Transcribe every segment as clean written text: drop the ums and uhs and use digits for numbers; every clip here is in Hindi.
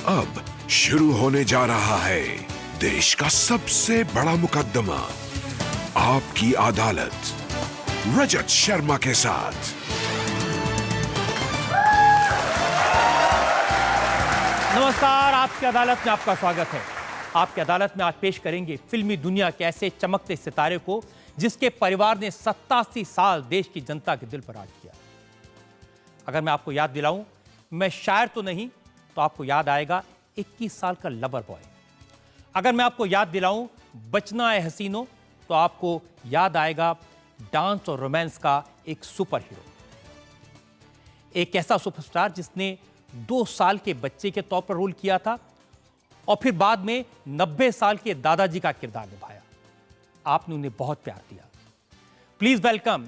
अब शुरू होने जा रहा है देश का सबसे बड़ा मुकदमा, आपकी अदालत, रजत शर्मा के साथ। नमस्कार, आपकी अदालत में आपका स्वागत है। आपकी अदालत में आज पेश करेंगे फिल्मी दुनिया के ऐसे चमकते सितारे को जिसके परिवार ने 87 साल देश की जनता के दिल पर राज किया। अगर मैं आपको याद दिलाऊं, मैं शायर तो नहीं तो आपको याद आएगा 21 साल का लवर बॉय। अगर मैं आपको याद दिलाऊं बचना है हसीनों, तो आपको याद आएगा डांस और रोमांस का एक सुपर हीरो, एक ऐसा सुपरस्टार जिसने 2 साल के बच्चे के तौर पर रोल किया था और फिर बाद में 90 साल के दादाजी का किरदार निभाया। आपने उन्हें बहुत प्यार दिया। प्लीज वेलकम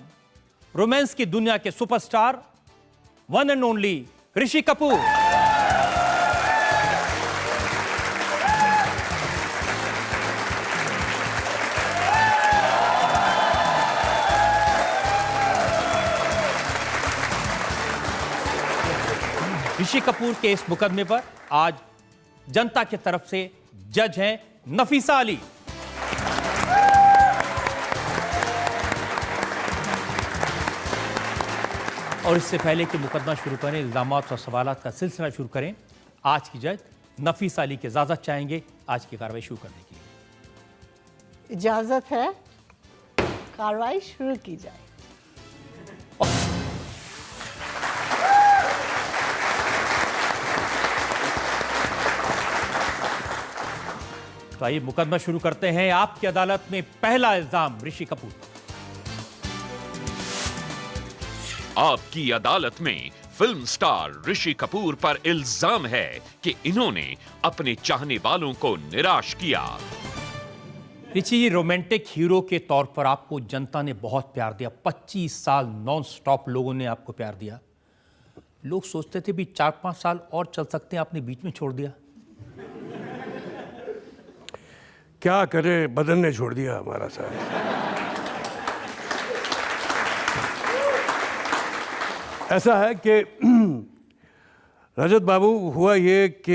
रोमांस की दुनिया के superstar, one and only Rishi Kapoor. Rishi Kapoor के इस मुकदमे पर आज जनता की तरफ से जज हैं नफीसा अली। और इससे पहले कि मुकदमा शुरू करें, इल्जामात और सवालात का सिलसिला शुरू करें, आज की जज नफीसा अली की इजाजत चाहेंगे आज की कार्रवाई शुरू करने के लिए। इजाजत है, कार्रवाई शुरू की जाए। तो आइए मुकदमा शुरू करते हैं। आपकी अदालत में पहला इल्जाम ऋषि कपूर। आपकी अदालत में फिल्म स्टार ऋषि कपूर पर इल्जाम है कि इन्होंने अपने चाहने वालों को निराश किया। ऋषि, रोमांटिक हीरो के तौर पर आपको जनता ने बहुत प्यार दिया। 25 साल नॉन स्टॉप लोगों ने आपको प्यार दिया। लोग सोचते थे भी 4-5 साल और चल सकते हैं, आपने बीच में छोड़ दिया। क्या करे, बदन ने छोड़ दिया हमारा साथ। ऐसा है कि रजत बाबू, हुआ ये कि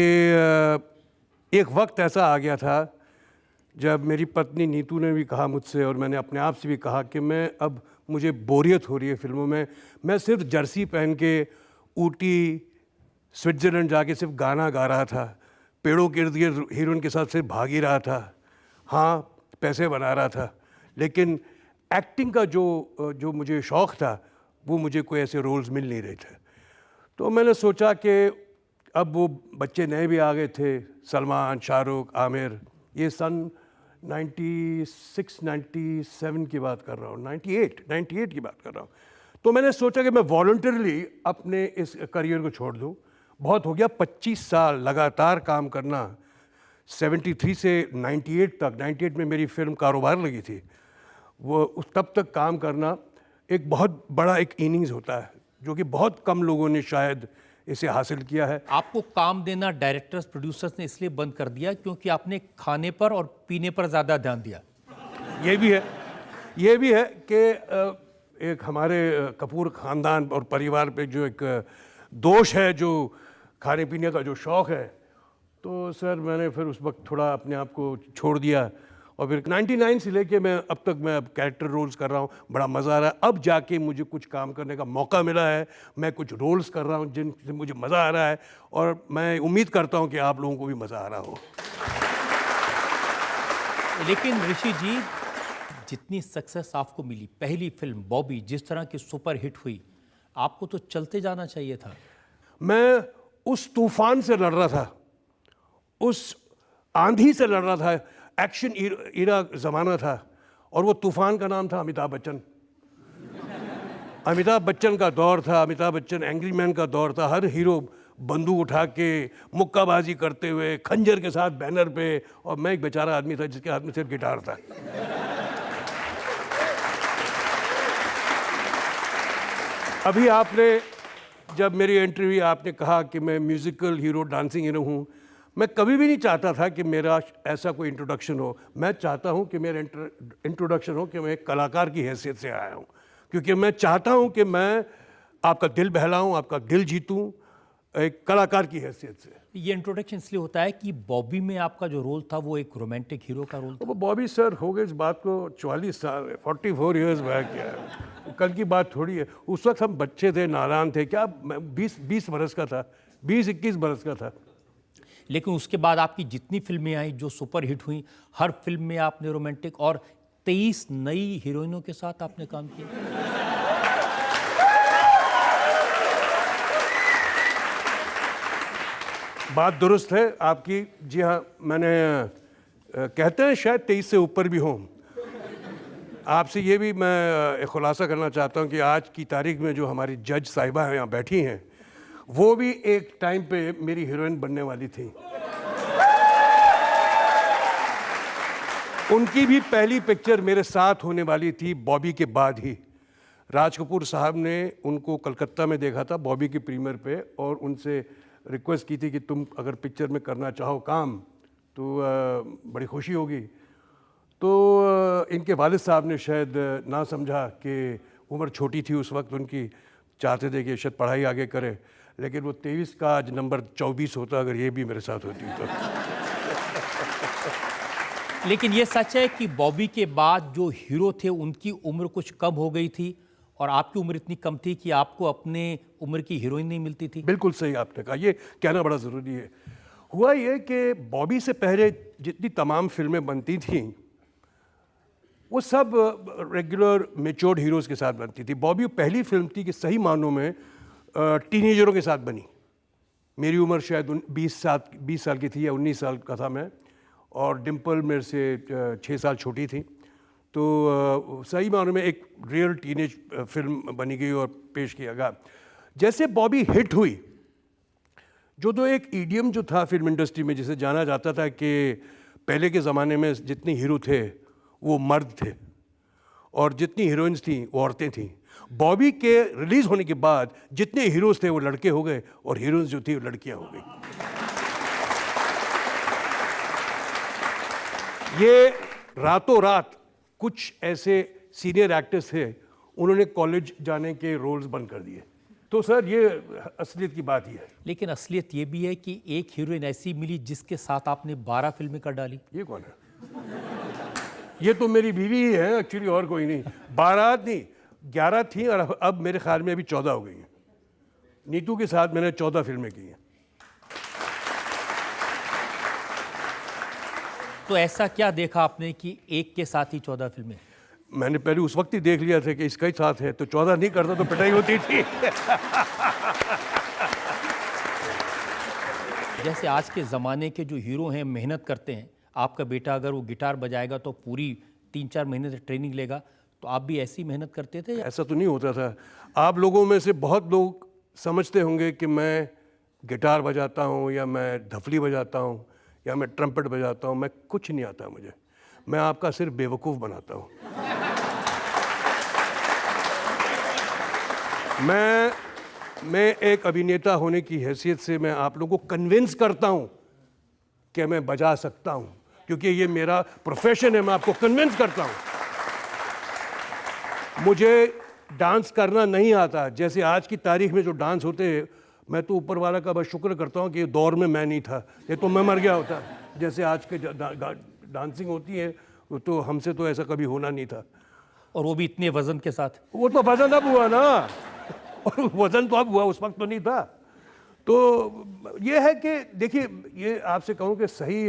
एक वक्त ऐसा आ गया था जब मेरी पत्नी नीतू ने भी कहा मुझसे और मैंने अपने आप से भी कहा कि अब मुझे बोरियत हो रही है फिल्मों में। मैं सिर्फ जर्सी पहन के ऊटी, स्विट्ज़रलैंड जाके सिर्फ गाना गा रहा था, पेड़ों के इर्द गिर्द हीरोइन के साथ सिर्फ भाग ही रहा था। हाँ, पैसे बना रहा था, लेकिन एक्टिंग का जो मुझे शौक़ था वो मुझे कोई ऐसे रोल्स मिल नहीं रहे थे। तो मैंने सोचा कि अब वो बच्चे नए भी आ गए थे, सलमान, शाहरुख, आमिर। ये सन 96-97 की बात कर रहा हूँ, 98 की बात कर रहा हूँ। तो मैंने सोचा कि मैं वॉलंटरली अपने इस करियर को छोड़ दूँ। बहुत हो गया, 25 साल लगातार काम करना, 73 से 98 तक। 98 में मेरी फिल्म कारोबार लगी थी। वो तब तक काम करना एक बहुत बड़ा एक इनिंग्स होता है, जो कि बहुत कम लोगों ने शायद इसे हासिल किया है। आपको काम देना डायरेक्टर्स, प्रोड्यूसर्स ने इसलिए बंद कर दिया क्योंकि आपने खाने पर और पीने पर ज़्यादा ध्यान दिया। ये भी है कि एक हमारे कपूर ख़ानदान और परिवार पे जो एक दोष है, जो खाने पीने का जो शौक़ है, तो सर मैंने फिर उस वक्त थोड़ा अपने आप को छोड़ दिया। और फिर 99 से लेके अब तक मैं कैरेक्टर रोल्स कर रहा हूँ। बड़ा मज़ा आ रहा है। अब जाके मुझे कुछ काम करने का मौका मिला है, मैं कुछ रोल्स कर रहा हूँ जिनसे मुझे मज़ा आ रहा है, और मैं उम्मीद करता हूँ कि आप लोगों को भी मज़ा आ रहा हो। लेकिन ऋषि जी, जितनी सक्सेस आपको मिली, पहली फिल्म बॉबी जिस तरह की सुपर हिट हुई, आपको तो चलते जाना चाहिए था। मैं उस तूफान से लड़ रहा था, उस आंधी से लड़ रहा था। एक्शन इरा ज़माना था और वो तूफान का नाम था अमिताभ बच्चन। अमिताभ बच्चन का दौर था, अमिताभ बच्चन एंग्री मैन का दौर था। हर हीरो बंदूक उठा के, मुक्काबाजी करते हुए, खंजर के साथ बैनर पे, और मैं एक बेचारा आदमी था जिसके हाथ में सिर्फ गिटार था। अभी आपने जब मेरी एंट्री हुई, आपने कहा कि मैं म्यूज़िकल हीरो, डांसिंग हीरो हूँ। मैं कभी भी नहीं चाहता था कि मेरा ऐसा कोई इंट्रोडक्शन हो। मैं चाहता हूँ कि मेरा इंट्रोडक्शन हो कि मैं एक कलाकार की हैसियत से आया हूँ, क्योंकि मैं चाहता हूँ कि मैं आपका दिल बहलाऊँ, आपका दिल जीतूँ एक कलाकार की हैसियत से। ये इंट्रोडक्शन इसलिए होता है कि बॉबी में आपका जो रोल था वो एक रोमांटिक हीरो का रोल था। वो बॉबी सर हो गए इस बात को 44 साल 44 ईयर्स बैक किया, कल की बात थोड़ी है। उस वक्त हम बच्चे थे, नादान थे, क्या 20 बरस का था, 20-21 बरस का था। लेकिन उसके बाद आपकी जितनी फिल्में आई जो सुपर हिट हुई, हर फिल्म में आपने रोमांटिक, और 23 नई हीरोइनों के साथ आपने काम किया। बात दुरुस्त है आपकी, जी हाँ। मैंने कहते हैं शायद 23 से ऊपर भी हों। आपसे ये भी मैं एक खुलासा करना चाहता हूँ कि आज की तारीख में जो हमारी जज साहिबा हैं यहाँ बैठी हैं, वो भी एक टाइम पे मेरी हीरोइन बनने वाली थी। उनकी भी पहली पिक्चर मेरे साथ होने वाली थी बॉबी के बाद ही। राज कपूर साहब ने उनको कलकत्ता में देखा था बॉबी की प्रीमियर पे, और उनसे रिक्वेस्ट की थी कि तुम अगर पिक्चर में करना चाहो काम तो बड़ी खुशी होगी। तो इनके वालिद साहब ने शायद ना समझा कि उम्र छोटी थी उस वक्त उनकी, चाहते थे कि शायद पढ़ाई आगे करे, लेकिन वो 23 का आज नंबर 24 होता अगर ये भी मेरे साथ होती तो। लेकिन ये सच है कि बॉबी के बाद जो हीरो थे उनकी उम्र कुछ कम हो गई थी और आपकी उम्र इतनी कम थी कि आपको अपने उम्र की हीरोइन नहीं मिलती थी। बिल्कुल सही आपने कहा, ये कहना बड़ा ज़रूरी है। हुआ ये कि बॉबी से पहले जितनी तमाम फिल्में बनती थीं वो सब रेगुलर मैच्योर्ड हीरोज़ के साथ बनती थी। बॉबी पहली फिल्म थी कि सही मानों में टीनेजरों के साथ बनी। मेरी उम्र शायद 20 साल की थी या 19 साल का था मैं, और डिम्पल मेरे से 6 साल छोटी थी। तो सही मानों में एक रियल टीनेज फिल्म बनी गई और पेश किया गया। जैसे बॉबी हिट हुई, जो तो एक ईडियम जो था फिल्म इंडस्ट्री में, जिसे जाना जाता था कि पहले के ज़माने में जितने हीरो थे वो मर्द थे और जितनी हीरोइंस थी वो औरतें थीं। बॉबी के रिलीज़ होने के बाद जितने हीरोज़ थे वो लड़के हो गए और हीरोइंस जो थी वो लड़कियां हो गई। ये रातों रात कुछ ऐसे सीनियर एक्टर्स थे, उन्होंने कॉलेज जाने के रोल्स बंद कर दिए। तो सर ये असलियत की बात ही है। लेकिन असलियत ये भी है कि एक हीरोइन ऐसी मिली जिसके साथ आपने 12 फिल्में कर डाली। ये कौन है? ये तो मेरी बीवी ही है एक्चुअली, और कोई नहीं। 12 नहीं 11 थी और अब मेरे ख्याल में अभी 14 हो गई हैं। नीतू के साथ मैंने 14 फिल्में की हैं। तो ऐसा क्या देखा आपने कि एक के साथ ही 14 फिल्में? मैंने पहले उस वक्त ही देख लिया था कि इसका ही साथ है, तो 14 नहीं करता तो पिटाई होती थी। जैसे आज के ज़माने के जो हीरो हैं मेहनत करते हैं, आपका बेटा अगर वो गिटार बजाएगा तो पूरी 3-4 महीने से ट्रेनिंग लेगा, तो आप भी ऐसी मेहनत करते थे? ऐसा तो नहीं होता था। आप लोगों में से बहुत लोग समझते होंगे कि मैं गिटार बजाता हूँ या मैं धफली बजाता हूँ या मैं ट्रम्पेट बजाता हूँ। मैं कुछ नहीं आता मुझे, मैं आपका सिर्फ बेवकूफ़ बनाता हूँ। मैं एक अभिनेता होने की हैसियत से मैं आप लोगों को कन्विंस करता हूँ कि मैं बजा सकता हूँ, क्योंकि ये मेरा प्रोफेशन है। मैं आपको कन्विंस करता हूँ। मुझे डांस करना नहीं आता, जैसे आज की तारीख में जो डांस होते हैं, मैं तो ऊपर वाला का बस शुक्र करता हूँ कि ये दौर में मैं नहीं था, ये तो मैं मर गया होता। जैसे आज के डांसिंग होती है तो हमसे तो ऐसा कभी होना नहीं था। और वो भी इतने वजन के साथ। वो तो वजन अब हुआ ना, और वजन तो अब हुआ, उस वक्त तो नहीं था। तो ये है कि देखिए, ये आपसे कहूँ कि सही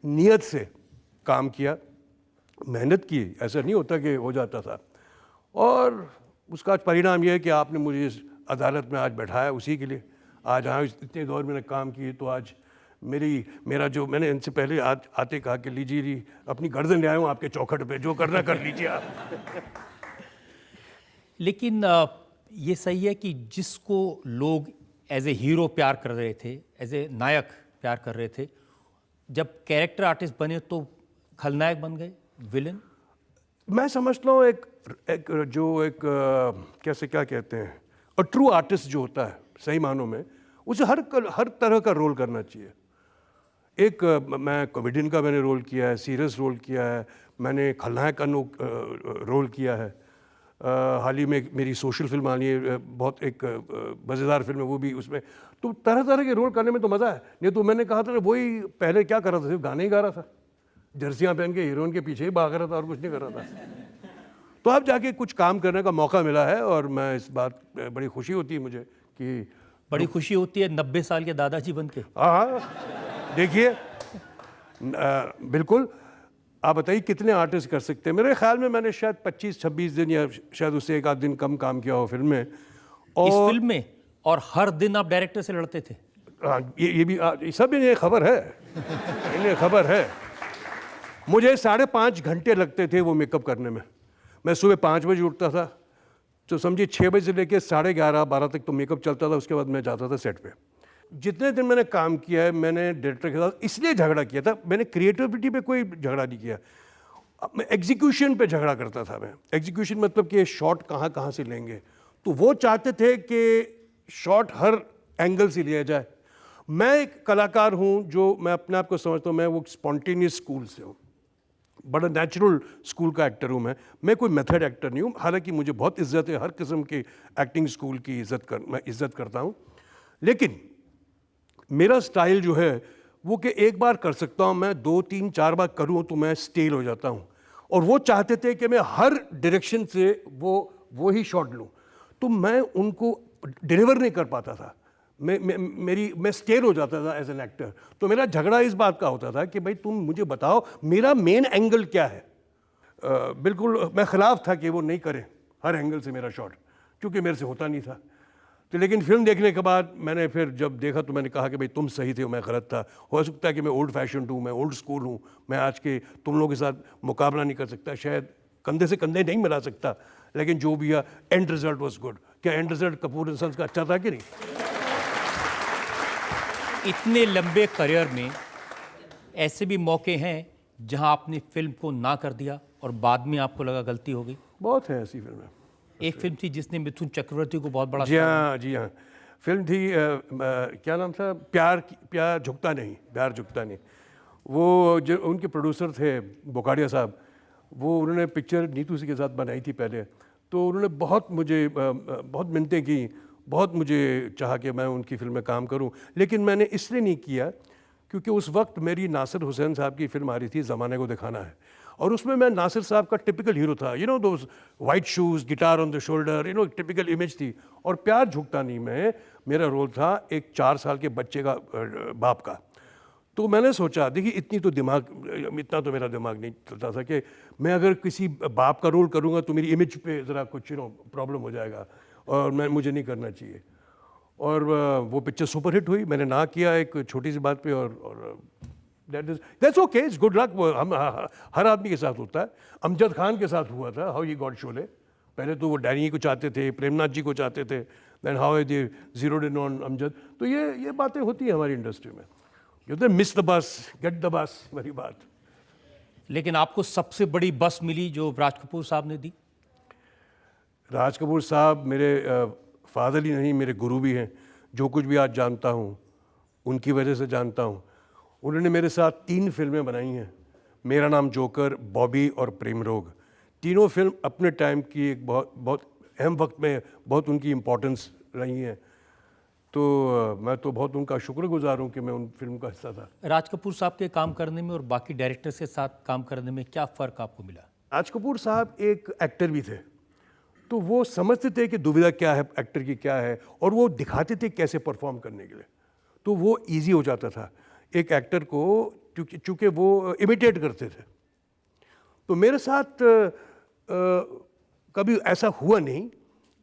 नियत से काम किया, मेहनत की, ऐसा नहीं होता कि हो जाता था। और उसका परिणाम ये है कि आपने मुझे इस अदालत में आज बैठाया, उसी के लिए आज हाँ इतने दौर मैंने काम किए, तो आज मेरा जो मैंने इनसे पहले आते कहा कि लीजिए जी अपनी गर्दन ले आया हूँ आपके चौखट पे, जो करना कर लीजिए आप। लेकिन ये सही है कि जिसको लोग एज ए हीरो प्यार कर रहे थे, एज ए नायक प्यार कर रहे थे, जब कैरेक्टर आर्टिस्ट बने तो खलनायक बन गए, विलन। मैं समझता हूँ एक कैसे क्या कहते हैं, ट्रू आर्टिस्ट जो होता है सही मानों में, उसे हर तरह का रोल करना चाहिए। एक मैं कॉमेडियन का मैंने रोल किया है, सीरियस रोल किया है, मैंने खलनायक का रोल किया है, हाल ही में मेरी सोशल फिल्म आनी है, बहुत एक मज़ेदार फिल्म है वो भी, उसमें तो तरह तरह के रोल करने में तो मज़ा है। नहीं तो मैंने कहा था ना, वही पहले क्या कर रहा था, सिर्फ गाने ही गा रहा था, जर्सियाँ पहन के हीरोइन के पीछे ही भाग रहा था और कुछ नहीं कर रहा था। तो अब जाके कुछ काम करने का मौका मिला है और मैं इस बात बड़ी खुशी होती है मुझे कि बड़ी खुशी होती है 90 साल के दादाजी बन के। हाँ, देखिए बिल्कुल। आप बताइए कितने आर्टिस्ट कर सकते हैं। मेरे ख्याल में मैंने शायद 25-26 दिन या शायद उससे एक आध दिन कम काम किया हो फिल्म में। इस फिल्म में, और हर दिन आप डायरेक्टर से लड़ते थे? हाँ, ये भी ये सब इन्हें खबर है, इन्हें खबर है। मुझे 5.5 घंटे लगते थे वो मेकअप करने में। मैं सुबह 5 बजे उठता था, तो समझिए 6 बजे से लेकर 11:30-12 तक तो मेकअप चलता था। उसके बाद मैं जाता था सेट पे। जितने दिन मैंने काम किया है, मैंने डायरेक्टर के साथ इसलिए झगड़ा किया था, मैंने क्रिएटिविटी पे कोई झगड़ा नहीं किया, मैं एग्जीक्यूशन पे झगड़ा करता था। मैं एग्जीक्यूशन मतलब कि शॉट कहाँ कहाँ से लेंगे, तो वो चाहते थे कि शॉट हर एंगल से लिया जाए। मैं एक कलाकार हूँ जो, मैं अपने आप को समझता हूँ, मैं वो स्पॉन्टेनियस स्कूल से हूँ, बड़ा नेचुरल स्कूल का एक्टर हूँ मैं कोई मेथड एक्टर नहीं हूँ। हालांकि मुझे बहुत इज्जत है, हर किस्म के एक्टिंग स्कूल की मैं इज्जत करता हूँ, लेकिन मेरा स्टाइल जो है वो कि एक बार कर सकता हूँ मैं, 2-3-4 बार करूँ तो मैं स्टेल हो जाता हूँ। और वो चाहते थे कि मैं हर डायरेक्शन से वो ही शॉट लूँ, तो मैं उनको डिलीवर नहीं कर पाता था। मैं स्टेल हो जाता था एज एन एक्टर। तो मेरा झगड़ा इस बात का होता था कि भाई तुम मुझे बताओ मेरा मेन एंगल क्या है। बिल्कुल मैं ख़िलाफ़ था कि वो नहीं करें हर एंगल से मेरा शॉट, क्योंकि मेरे से होता नहीं था। तो लेकिन फिल्म देखने के बाद मैंने फिर जब देखा तो मैंने कहा कि भाई तुम सही थे, मैं गलत था। हो सकता है कि मैं ओल्ड फैशन हूँ, मैं ओल्ड स्कूल हूँ, मैं आज के तुम लोगों के साथ मुकाबला नहीं कर सकता, शायद कंधे से कंधे नहीं मिला सकता, लेकिन जो भी है एंड रिजल्ट वाज गुड। क्या end result Kapoor and sons का अच्छा था कि नहीं? इतने लंबे करियर में ऐसे भी मौके हैं जहां आपने फिल्म को ना कर दिया और बाद में आपको लगा गलती हो गई? बहुत है ऐसी फिल्में। एक फिल्म थी जिसने मिथुन चक्रवर्ती को बहुत बड़ा जी हाँ, फिल्म थी क्या नाम था, प्यार झुकता नहीं। वो जो उनके प्रोड्यूसर थे बोकाडिया साहब, वो उन्होंने पिक्चर नीतू सिंह के साथ बनाई थी पहले। तो उन्होंने बहुत मिन्नतें की, बहुत मुझे चाहा कि मैं उनकी फिल्म में काम करूं, लेकिन मैंने इसलिए नहीं किया क्योंकि उस वक्त मेरी नासिर हुसैन साहब की फिल्म आ रही थी ज़माने को दिखाना है, और उसमें मैं नासिर साहब का टिपिकल हीरो था, you know those white shoes, guitar on the shoulder, you know typical image थी। और प्यार झुकता नहीं में मेरा रोल था एक 4 साल के बच्चे का बाप का। तो मैंने सोचा, देखिए इतना तो मेरा दिमाग नहीं चलता था कि मैं अगर किसी बाप का रोल करूँगा तो मेरी इमेज पे ज़रा कुछ प्रॉब्लम हो जाएगा, और मुझे नहीं करना चाहिए। और वो पिक्चर सुपरहिट हुई, मैंने ना किया एक छोटी सी बात पे, और that's okay, it's good luck. हम हर आदमी के साथ होता है। अमजद खान के साथ हुआ था हाउ ही गॉट शोले। पहले तो वो डैनी को चाहते थे, प्रेमनाथ जी को चाहते थे, then how they zeroed in on Amjad. तो ये बातें होती हैं हमारी इंडस्ट्री में, जो miss the bus get the bus वाली बात। लेकिन आपको सबसे बड़ी बस मिली जो राज कपूर साहब ने दी? राज कपूर साहब मेरे फादर ही नहीं, मेरे गुरु भी हैं। जो कुछ भी आज जानता हूँ उनकी वजह से जानता हूँ। उन्होंने मेरे साथ 3 फिल्में बनाई हैं, मेरा नाम जोकर, बॉबी और प्रेम रोग। तीनों फिल्म अपने टाइम की एक बहुत अहम वक्त में बहुत उनकी इम्पोर्टेंस रही हैं। तो मैं तो बहुत उनका शुक्रगुजार हूँ कि मैं उन फिल्म का हिस्सा था। राज कपूर साहब के काम करने में और बाकी डायरेक्टर्स के साथ काम करने में क्या फ़र्क आपको मिला? राज कपूर साहब एक एक्टर भी थे, तो वो समझते थे कि दुविधा क्या है एक्टर की क्या है, और वो दिखाते थे कैसे परफॉर्म करने के लिए। तो वो इजी हो जाता था एक एक्टर को, चूँकि वो इमिटेट करते थे। तो मेरे साथ कभी ऐसा हुआ नहीं,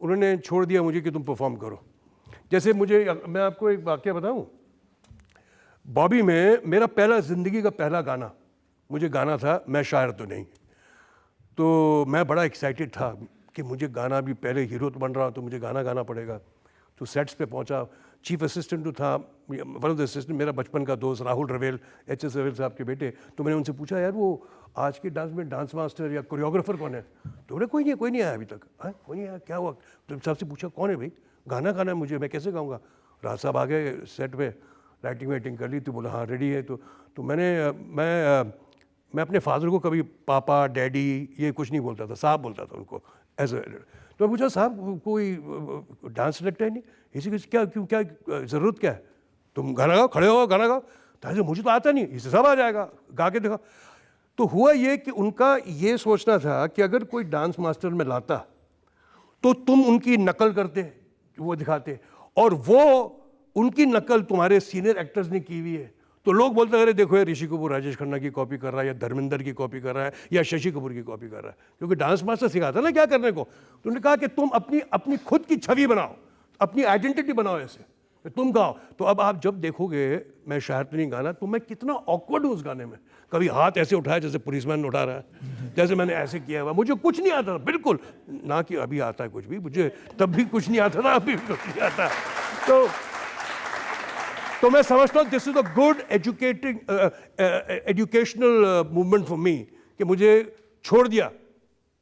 उन्होंने छोड़ दिया मुझे कि तुम परफॉर्म करो। जैसे मैं आपको एक वाक़या बताऊं, बॉबी में मेरा ज़िंदगी का पहला गाना मुझे गाना था, मैं शायर तो नहीं। तो मैं बड़ा एक्साइटेड था कि मुझे गाना भी, पहले हीरो तो बन रहा हूँ तो मुझे गाना गाना पड़ेगा। तो सेट्स पे पहुँचा, चीफ असिस्टेंट जो था, वन ऑफ द असिस्टेंट मेरा बचपन का दोस्त राहुल रवेल, एच.एस. रवेल साहब के बेटे। तो मैंने उनसे पूछा, यार वो आज के डांस में डांस मास्टर या कोरियोग्राफर कौन है? तो बोले कोई नहीं आया अभी तक। हाँ, कोई नहीं आया, क्या हुआ? तो साहब से पूछा, कौन है भाई? गाना गाना है मुझे, मैं कैसे गाऊँगा? राज साहब आ गए सेट पे, लाइटिंग वाइटिंग कर ली, तो बोला हाँ रेडी है। तो मैं अपने फादर को कभी पापा डैडी ये कुछ नहीं बोलता था, साहब बोलता था उनको, एज तो मैं पूछा साहब कोई डांस लगता है नहीं, इसी की क्या क्यों क्या ज़रूरत क्या है, तुम गाना गाओ, खड़े हो गाना गाओ। तो मुझे तो आता नहीं, इससे सब आ जाएगा, गा के देखो। तो हुआ ये कि उनका ये सोचना था कि अगर कोई डांस मास्टर में लाता तो तुम उनकी नकल करते, वो दिखाते, और वो उनकी नकल तुम्हारे सीनियर एक्टर्स ने की हुई है। तो लोग बोलते अरे देखो ये ऋषि कपूर राजेश खन्ना की कॉपी कर रहा है, या धर्मेंद्र की कॉपी कर रहा है, या शशि कपूर की कॉपी कर रहा है, क्योंकि डांस मास्टर सिखाता ना क्या करने को। तो उन्होंने कहा कि तुम अपनी अपनी खुद की छवि बनाओ, अपनी आइडेंटिटी बनाओ ऐसे, तुम गाओ। तो अब आप जब देखोगे मैं शायर तो नहीं गाना, तो मैं कितना ऑकवर्ड हूँ उस गाने में। कभी हाथ ऐसे उठाया जैसे पुलिसमैन उठा रहा है, जैसे मैंने ऐसे किया हुआ, मुझे कुछ नहीं आता था बिल्कुल, ना कि अभी आता है कुछ भी, मुझे तब भी कुछ नहीं आता था, अभी भी कुछ नहीं आता। तो मैं समझता हूँ this is a good educational movement for me, कि मुझे छोड़ दिया,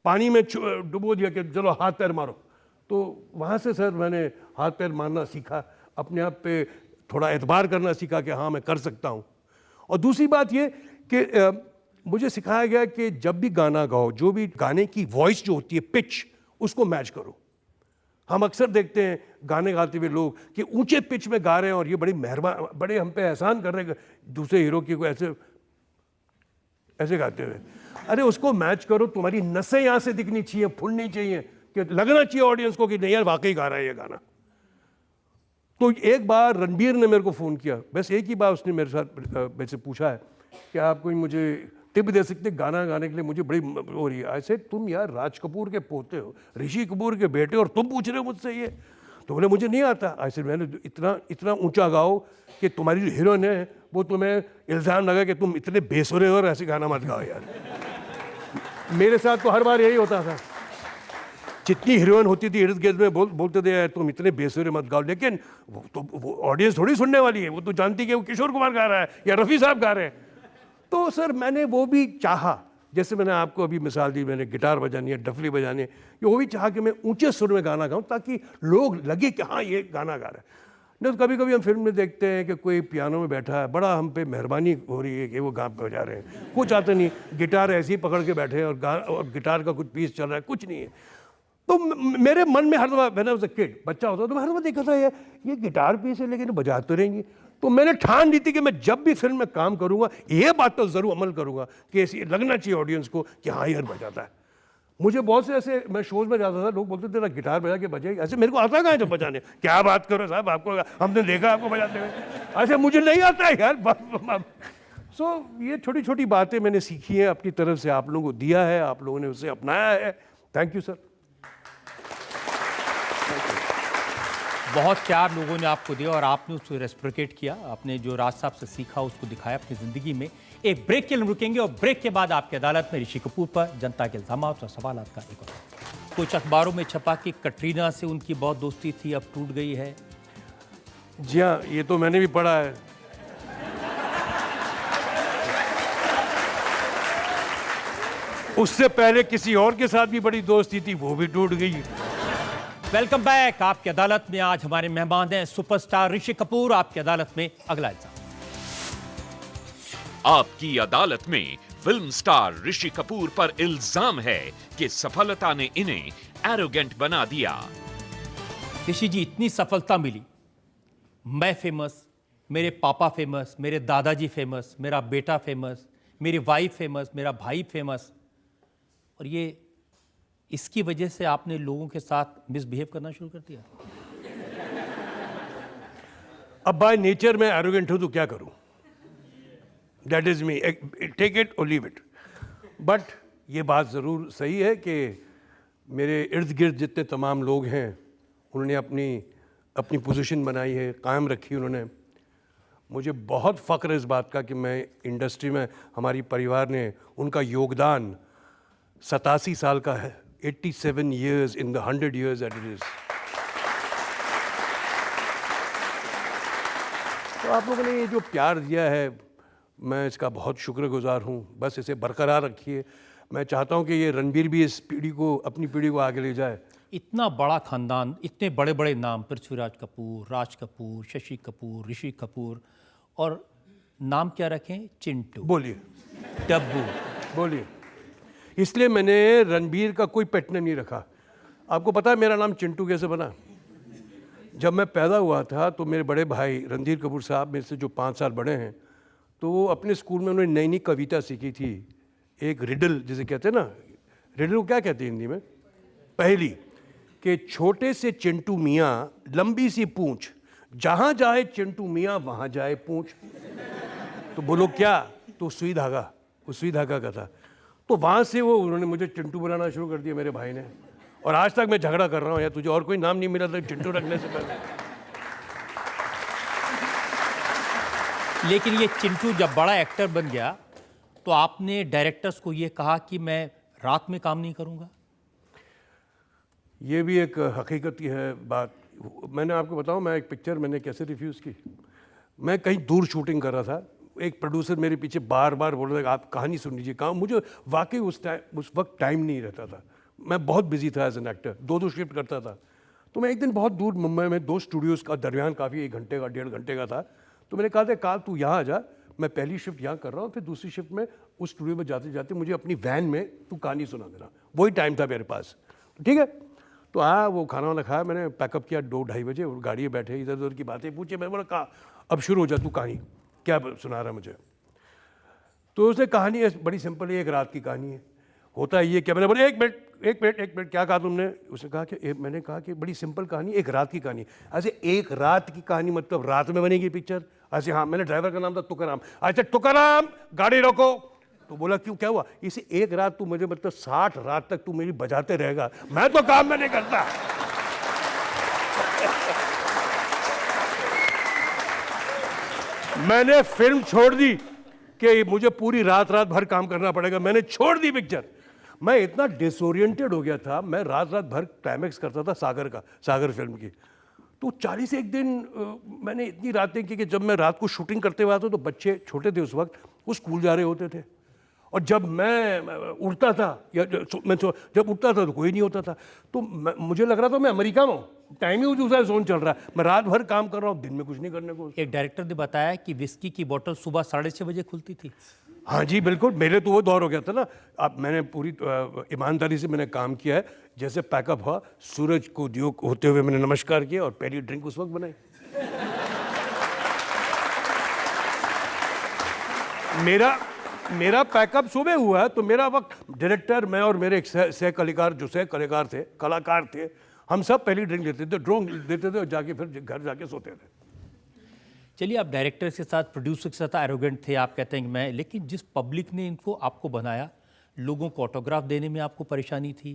पानी में डुबो दिया कि चलो हाथ पैर मारो। तो वहाँ से सर मैंने हाथ पैर मारना सीखा, अपने आप पे थोड़ा एतबार करना सीखा कि हाँ मैं कर सकता हूँ। और दूसरी बात ये कि मुझे सिखाया गया कि जब भी गाना गाओ, जो भी गाने की वॉइस जो होती है, पिच, उसको मैच करो। हम अक्सर देखते हैं गाने गाते हुए लोग कि ऊंचे पिच में गा रहे हैं और ये बड़ी मेहरबान, बड़े हम पे एहसान कर रहे हैं दूसरे हीरो की को ऐसे ऐसे गाते हुए। अरे उसको मैच करो, तुम्हारी नसें यहाँ से दिखनी चाहिए, फूलनी चाहिए, कि लगना चाहिए ऑडियंस को कि नहीं यार वाकई गा रहा है ये गाना। तो एक बार रणबीर ने मेरे को फ़ोन किया, बस एक ही बार उसने मेरे साथ मेरे से पूछा है कि आप कोई मुझे टिप दे सकते गाना गाने के लिए, मुझे बड़ी हो रही है। ऐसे तुम यार राज कपूर के पोते हो, ऋषि कपूर के बेटे, और तुम पूछ रहे हो मुझसे ये? तो बोले मुझे नहीं आता। ऐसे मैंने इतना ऊंचा गाओ कि तुम्हारी जो हीरोइन है वो तुम्हें इल्ज़ाम लगा कि तुम इतने बेसुरे हो और ऐसे गाना मत गाओ यार। मेरे साथ तो हर बार यही होता था, जितनी हीरोइन होती थी इर्द गिर्द में बोलते थे यार तुम इतने बेसुरे मत गाओ, लेकिन वो ऑडियंस थोड़ी सुनने वाली है, वो तो जानती कि वो किशोर कुमार गा रहा है या रफ़ी साहब गा रहे हैं। तो सर मैंने वो भी चाहा, जैसे मैंने आपको अभी मिसाल दी, मैंने गिटार बजानी है, डफली बजानी है, वो भी चाहा कि मैं ऊंचे सुर में गाना गाऊं ताकि लोग लगे कि हाँ ये गाना गा रहा है। नहीं तो कभी कभी हम फिल्म में देखते हैं कि कोई पियानो में बैठा है, बड़ा हम पे मेहरबानी हो रही है कि वो गा बजा रहे हैं, कुछ आता नहीं, गिटार ऐसे ही पकड़ के बैठे हैं और गिटार का कुछ पीस चल रहा है, कुछ नहीं है। तो मेरे मन में हर दफ़ा मैंने उस किड बच्चा होता तो मैं हर दफ़ा देखा था ये गिटार पीस है लेकिन बजा तो रहेंगी। तो मैंने ठान ली थी कि मैं जब भी फिल्म में काम करूंगा ये बात तो ज़रूर अमल करूंगा कि ऐसी लगना चाहिए ऑडियंस को कि हाँ यार बजाता है। मुझे बहुत से ऐसे, मैं शोज़ में जाता था, लोग बोलते थे ना गिटार बजा के बजाए, ऐसे मेरे को आता कहाँ है जब बजाने, क्या बात करो साहब, आपको हमने देखा आपको बजाते हुए, ऐसे मुझे नहीं आता है यार। सो ये छोटी छोटी बातें मैंने सीखी हैं, अपनी तरफ से आप लोगों को दिया है, आप लोगों ने उसे अपनाया है। Thank you sir. बहुत प्यार लोगों ने आपको दिया और आपने उसको रेस्प्रिकेट किया, आपने जो राज साहब से सीखा उसको दिखाया अपनी ज़िंदगी में। एक ब्रेक के लिए रुकेंगे और ब्रेक के बाद आपकी अदालत में ऋषि कपूर पर जनता के इल्ज़ामात और सवालात का एक और। कुछ अखबारों में छपा कि कटरीना से उनकी बहुत दोस्ती थी, अब टूट गई है। जी हाँ, ये तो मैंने भी पढ़ा है। उससे पहले किसी और के साथ भी बड़ी दोस्ती थी, वो भी टूट गई। Welcome back. आपकी अदालत में आज हमारे मेहमान हैं सुपरस्टार ऋषि कपूर। आपकी अदालत में अगला इल्जाम। आपकी अदालत में फिल्म स्टार ऋषि कपूर पर इल्जाम है कि सफलता ने इन्हें एरोगेंट बना दिया। ऋषि जी, इतनी सफलता मिली, मैं फेमस, मेरे पापा फेमस, मेरे दादाजी फेमस, मेरा बेटा फेमस, मेरी वाइफ फेमस, मेरा भाई फेमस, और ये इसकी वजह से आपने लोगों के साथ मिसबिहेव करना शुरू कर दिया। अब बाय नेचर में एरोगेंट हूं तो क्या करूं, that is me, take it or leave it. But ये बात ज़रूर सही है कि मेरे इर्द गिर्द जितने तमाम लोग हैं उन्होंने अपनी पोजीशन बनाई है, कायम रखी उन्होंने। मुझे बहुत फ़ख्र है इस बात का कि मैं इंडस्ट्री में, हमारी परिवार ने उनका योगदान 87 साल का है, 87 years in the 100 years that it is. तो आप लोगों ने ये जो प्यार दिया है मैं इसका बहुत शुक्रगुजार हूँ, बस इसे बरकरार रखिए। मैं चाहता हूँ कि ये रणबीर भी इस पीढ़ी को, अपनी पीढ़ी को आगे ले जाए। इतना बड़ा खानदान, इतने बड़े बड़े नाम, पृथ्वीराज कपूर, राज कपूर, शशि कपूर, ऋषि कपूर, और नाम क्या रखें? चिंटू, बोलिए, डब्बू, बोलिए। इसलिए मैंने रणबीर का कोई पेट नेम नहीं रखा। आपको पता है मेरा नाम चिंटू कैसे बना? जब मैं पैदा हुआ था तो मेरे बड़े भाई रणधीर कपूर साहब मेरे से जो 5 साल बड़े हैं, तो वो अपने स्कूल में उन्होंने नई नई कविता सीखी थी, एक रिडल जिसे कहते हैं ना, रिडल को क्या कहते हैं हिंदी में? पहेली। कि छोटे से चिंटू मियाँ लंबी सी पूंछ, जहाँ जाए चिंटू मियाँ वहाँ जाए पूंछ। तो बोलो क्या? तो सुई धागा, वो सुई धागा का था। तो वहाँ से वो उन्होंने मुझे चिंटू बनाना शुरू कर दिया मेरे भाई ने, और आज तक मैं झगड़ा कर रहा हूँ यार, तुझे और कोई नाम नहीं मिला था चिंटू रखने से पहले। लेकिन ये चिंटू जब बड़ा एक्टर बन गया तो आपने डायरेक्टर्स को ये कहा कि मैं रात में काम नहीं करूंगा? ये भी एक हकीकत की है बात। मैंने आपको बताऊं, मैं एक पिक्चर मैंने कैसे रिफ्यूज़ की। मैं कहीं दूर शूटिंग कर रहा था, एक प्रोड्यूसर मेरे पीछे बार बार बोल रहा था आप कहानी सुन लीजिए, कहा मुझे वाकई उस वक्त टाइम नहीं रहता था, मैं बहुत बिजी था एज एन एक्टर, 2 शिफ्ट करता था। तो मैं एक दिन बहुत दूर मुंबई में 2 स्टूडियोज़ का दरमियान काफ़ी 1 घंटे का 1.5 घंटे का था, तो मैंने कहा था काल तू यहाँ आ जा, मैं पहली शिफ्ट यहाँ कर रहा हूँ, फिर दूसरी शिफ्ट में उस स्टूडियो में जाते जाते मुझे अपनी वैन में तू कहानी सुना देना। वही टाइम था मेरे पास, ठीक है। तो आया, वो खाना वाना खाया, मैंने पैकअप किया 2-2:30 बजे, और गाड़ी में बैठे इधर उधर की बातें पूछे। मैंने बोला कहा अब शुरू हो जा, तू कहानी क्या सुना रहा मुझे? तो उसने कहानी है बड़ी सिंपल है, एक रात की कहानी है। होता है ये क्या? मैंने बोला एक मिनट क्या कहा तुमने? उसने कहा कि मैंने कहा कि बड़ी सिंपल कहानी, एक रात की कहानी। ऐसे एक रात की कहानी मतलब रात में बनेगी पिक्चर? ऐसे हाँ, मैंने ड्राइवर का नाम था तुकाराम। अच्छा तुकाराम गाड़ी रोको। तो बोला क्यों, क्या हुआ? इसे एक रात तू मुझे मतलब 60 रात तक तू मेरी बजाते रहेगा, मैं तो काम में नहीं करता। मैंने फिल्म छोड़ दी कि मुझे पूरी रात रात भर काम करना पड़ेगा, मैंने छोड़ दी पिक्चर। मैं इतना डिसोरिएंटेड हो गया था, मैं रात रात भर क्लाइमैक्स करता था सागर फिल्म की। तो 41 दिन मैंने इतनी रातें की कि जब मैं रात को शूटिंग करते हुआ था तो बच्चे छोटे थे उस वक्त, वो स्कूल जा रहे होते थे, और जब मैं उठता था या जब उठता था तो कोई नहीं होता था। तो मुझे लग रहा था मैं अमेरिका में हूँ, टाइम ही दूसरा जोन चल रहा है, मैं रात भर काम कर रहा हूँ, दिन में कुछ नहीं करने को। एक डायरेक्टर ने बताया कि विस्की की बोतल सुबह 6:30 बजे खुलती थी। हाँ जी बिल्कुल, मेरे तो वो दौर हो गया था ना। अब मैंने पूरी ईमानदारी से मैंने काम किया है। जैसे पैकअप हुआ, सूरज को उद्योग होते हुए मैंने नमस्कार किया और पहली ड्रिंक उस वक्त बनाई। मेरा पैकअप सुबह हुआ तो मेरा वक्त, डायरेक्टर, मैं और मेरे एक सह कलाकार थे, हम सब पहली ड्रिंक लेते थे, ड्रोंग देते थे और जाके फिर घर जाके सोते थे। चलिए, आप डायरेक्टर के साथ, प्रोड्यूसर के साथ एरोगेंट थे, आप कहते हैं कि मैं, लेकिन जिस पब्लिक ने इनको आपको बनाया, लोगों को ऑटोग्राफ देने में आपको परेशानी थी,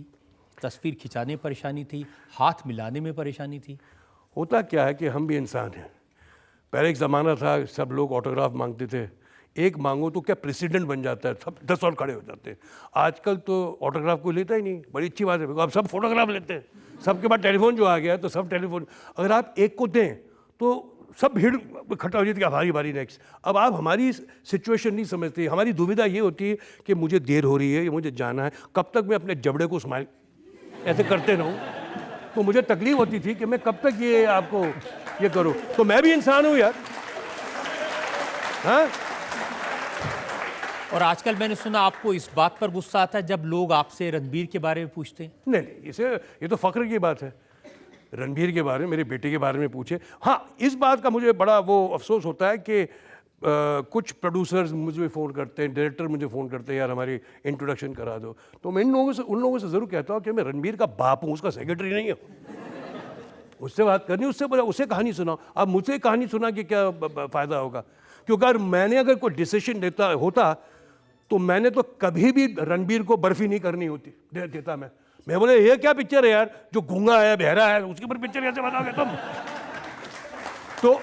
तस्वीर खिंचाने में परेशानी थी, हाथ मिलाने में परेशानी थी। होता क्या है कि हम भी इंसान हैं। पहले एक ज़माना था सब लोग ऑटोग्राफ मांगते थे, एक मांगो तो क्या प्रेसिडेंट बन जाता है, सब 10 और खड़े हो जाते हैं। आजकल तो ऑटोग्राफ कोई लेता ही नहीं, बड़ी अच्छी बात है, अब सब फोटोग्राफ लेते हैं। सबके पास टेलीफोन जो आ गया है तो सब टेलीफोन, अगर आप एक को दें तो सब भीड़ इकट्ठा हो जाती है, हमारी बारी नेक्स्ट। अब आप हमारी सिचुएशन नहीं समझते, हमारी दुविधा ये होती है कि मुझे देर हो रही है, ये मुझे जाना है, कब तक मैं अपने जबड़े को स्माइल ऐसे करते रहूं? तो मुझे तकलीफ होती थी कि मैं कब तक ये आपको ये करूं। तो मैं भी इंसान हूं यार, हाँ। और आजकल मैंने सुना आपको इस बात पर गुस्सा आता है जब लोग आपसे रणबीर के बारे में पूछते हैं। नहीं, ये तो फख्र की बात है। रणबीर के बारे में, मेरे बेटे के बारे में पूछे। हाँ, इस बात का मुझे बड़ा वो अफसोस होता है कि कुछ प्रोड्यूसर्स मुझे फ़ोन करते हैं, डायरेक्टर मुझे फ़ोन करते हैं, यार हमारी इंट्रोडक्शन करा दो। तो मैं उन लोगों से ज़रूर कहता हूँ कि मैं रणबीर का बाप हूँ, उसका सेक्रेटरी नहीं हूँ। उससे बात करनी, उससे कहानी सुनाओ। अब मुझसे कहानी सुना कि क्या फ़ायदा होगा? क्योंकि अगर कोई डिसीजन होता तो मैंने तो कभी भी रणबीर को बर्फी नहीं करनी होती देता मैं बोले ये क्या पिक्चर है यार, जो गूंगा है, बहरा है, उसके ऊपर पिक्चर कैसे बनाओगे तुम? तो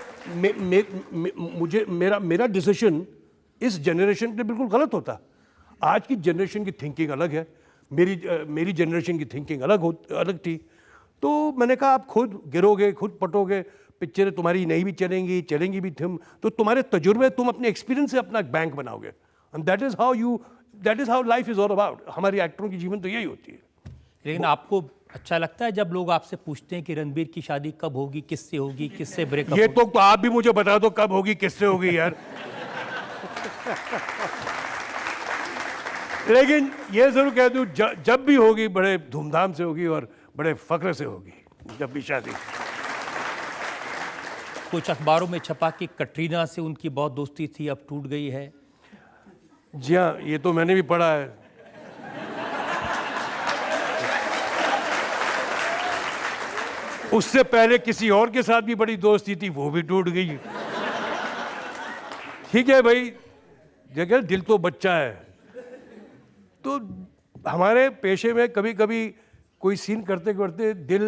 मेरा डिसीजन इस जनरेशन पे बिल्कुल गलत होता। आज की जनरेशन की थिंकिंग अलग है, मेरी जनरेशन की थिंकिंग अलग थी। तो मैंने कहा आप खुद गिरोगे, खुद पटोगे, पिक्चरें तुम्हारी नहीं भी चलेंगी भी तो तुम्हारे तजुर्बे, तुम अपने एक्सपीरियंस से अपना बैंक बनाओगे। And that is how life is all about. हमारी एक्टरों की जीवन तो यही होती है। लेकिन आपको अच्छा लगता है जब लोग आपसे पूछते हैं कि रणबीर की शादी कब होगी, किससे होगी, किससे ब्रेकअप? ये तो आप भी मुझे बता दो कब होगी, किससे होगी यार। लेकिन ये जरूर कह दूं, जब भी होगी बड़े धूमधाम से होगी और बड़े फ़ख्र से होगी जब भी शादी। कुछ अखबारों में छपा कि कटरीना से उनकी बहुत दोस्ती थी, अब टूट गई है। जी हाँ, ये तो मैंने भी पढ़ा है। उससे पहले किसी और के साथ भी बड़ी दोस्ती थी, वो भी टूट गई। ठीक है भाई, जगह दिल तो बच्चा है, तो हमारे पेशे में कभी कभी कोई सीन करते करते दिल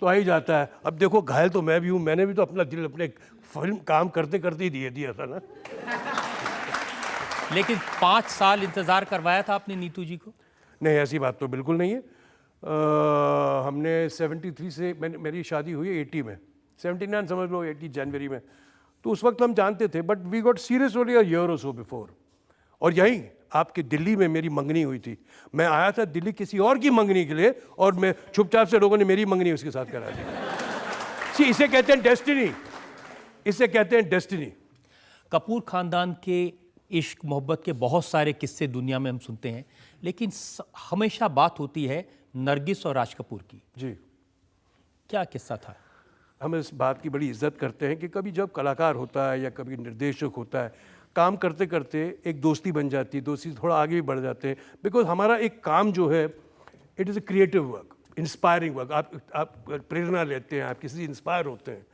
तो आ ही जाता है। अब देखो, घायल तो मैं भी हूँ, मैंने भी तो अपना दिल अपने फिल्म काम करते करते ही दिया था ना। लेकिन 5 साल इंतजार करवाया था आपने नीतू जी को? नहीं, ऐसी बात तो बिल्कुल नहीं है। हमने 73 से मेरी शादी हुई 80 में, 79 समझ लो, 80 जनवरी में। तो उस वक्त हम जानते थे, but we got serious only a year or so before. और यहीं आपकी दिल्ली में मेरी मंगनी हुई थी। मैं आया था दिल्ली किसी और की मंगनी के लिए, और मैं चुपचाप से लोगों ने मेरी मंगनी उसके साथ करा दी। इसे कहते हैं डेस्टिनी, इसे कहते हैं डेस्टिनी। कपूर खानदान के इश्क मोहब्बत के बहुत सारे किस्से दुनिया में हम सुनते हैं, लेकिन हमेशा बात होती है नरगिस और राज कपूर की। जी, क्या किस्सा था? हम इस बात की बड़ी इज्जत करते हैं कि कभी जब कलाकार होता है या कभी निर्देशक होता है, काम करते करते एक दोस्ती बन जाती है, दोस्ती थोड़ा आगे भी बढ़ जाते हैं। बिकॉज हमारा एक काम जो है, it is a creative work, inspiring work. आप प्रेरणा लेते हैं, आप किसी से इंस्पायर होते हैं।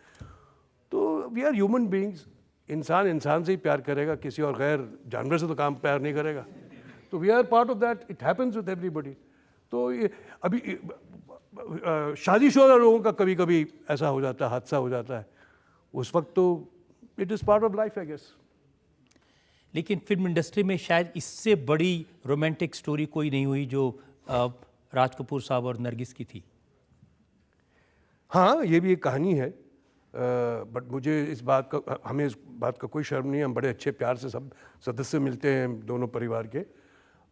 तो वी आर ह्यूमन बीइंग्स। इंसान इंसान से ही प्यार करेगा, किसी और गैर जानवर से तो काम प्यार नहीं करेगा। तो we are part of that, it happens with everybody. तो ये अभी शादीशुदा लोगों का कभी कभी ऐसा हो जाता है, हादसा हो जाता है, उस वक्त तो it is part of life, I guess. लेकिन फिल्म इंडस्ट्री में शायद इससे बड़ी रोमांटिक स्टोरी कोई नहीं हुई जो राज कपूर साहब और नरगिस की थी। हाँ, ये भी एक कहानी है, बट मुझे इस बात का, हमें इस बात का कोई शर्म नहीं है। हम बड़े अच्छे प्यार से सब सदस्य मिलते हैं दोनों परिवार के।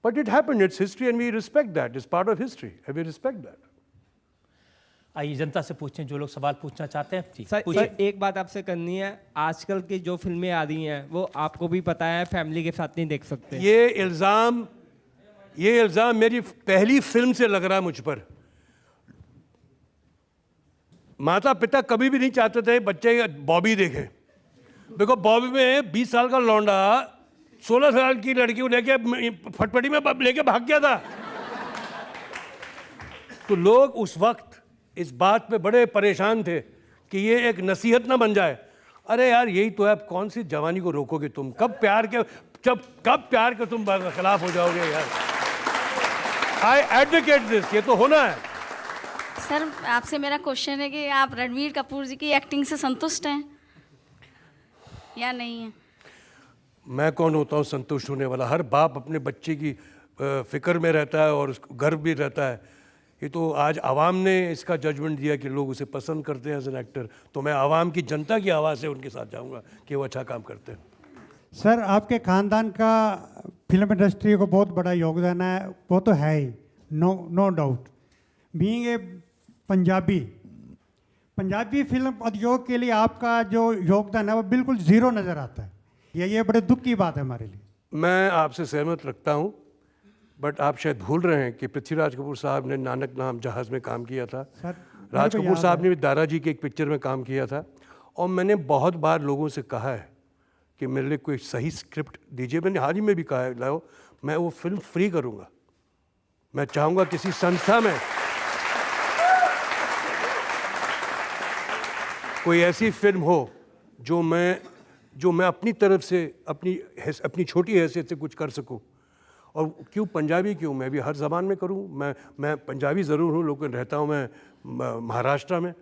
But it happened, it's history and we respect that, it's part of history and we respect that. आइए जनता से पूछें जो लोग सवाल पूछना चाहते हैं। जी, सर, पूछिए। एक बात आपसे करनी है। आजकल की जो फिल्में आ रही हैं वो आपको भी पता है, फैमिली के साथ नहीं देख सकते। ये इल्ज़ाम मेरी पहली फिल्म से लग रहा है मुझ पर। माता पिता कभी भी नहीं चाहते थे बच्चे बॉबी देखें, देखो बॉबी में 20 साल का लौंडा 16 साल की लड़की को लेके फटफटी में लेके भाग गया था। तो लोग उस वक्त इस बात पे बड़े परेशान थे कि ये एक नसीहत ना बन जाए। अरे यार, यही तो है, अब कौन सी जवानी को रोकोगे तुम? कब प्यार के तुम खिलाफ हो जाओगे यार? आई एडवोकेट दिस, ये तो होना है। सर, आपसे मेरा क्वेश्चन है कि आप रणवीर कपूर जी की एक्टिंग से संतुष्ट हैं या नहीं है? मैं कौन होता हूँ संतुष्ट होने वाला? हर बाप अपने बच्चे की फिक्र में रहता है और उसको गर्व भी रहता है। ये तो आज आवाम ने इसका जजमेंट दिया कि लोग उसे पसंद करते हैं एज एन एक्टर, तो मैं आवाम की, जनता की आवाज़ से उनके साथ जाऊंगा कि वो अच्छा काम करते हैं। सर, आपके खानदान का फिल्म इंडस्ट्री को बहुत बड़ा योगदान है, वो तो है ही, no doubt. Being a Punjabi film उद्योग के लिए आपका जो योगदान है वो बिल्कुल ज़ीरो नज़र आता है। ये बड़े दुख की बात है हमारे लिए। मैं आपसे सहमत रखता हूँ, बट आप शायद भूल रहे हैं कि पृथ्वीराज कपूर साहब ने नानक नाम जहाज़ में काम किया था। सर, राज कपूर साहब ने भी दादाजी की एक पिक्चर में काम किया था। और मैंने बहुत बार लोगों से कहा है कि मेरे लिए कोई सही स्क्रिप्ट दीजिए। मैंने हाल ही में भी कहा है, लाओ, मैं वो फिल्म फ्री करूँगा। मैं चाहूँगा किसी संस्था में कोई ऐसी फिल्म हो जो मैं अपनी तरफ से अपनी छोटी हैसियत से कुछ कर सकूं। और क्यों पंजाबी, क्यों, मैं भी हर ज़बान में करूं। मैं पंजाबी ज़रूर हूं, लेकिन रहता हूं मैं महाराष्ट्र में।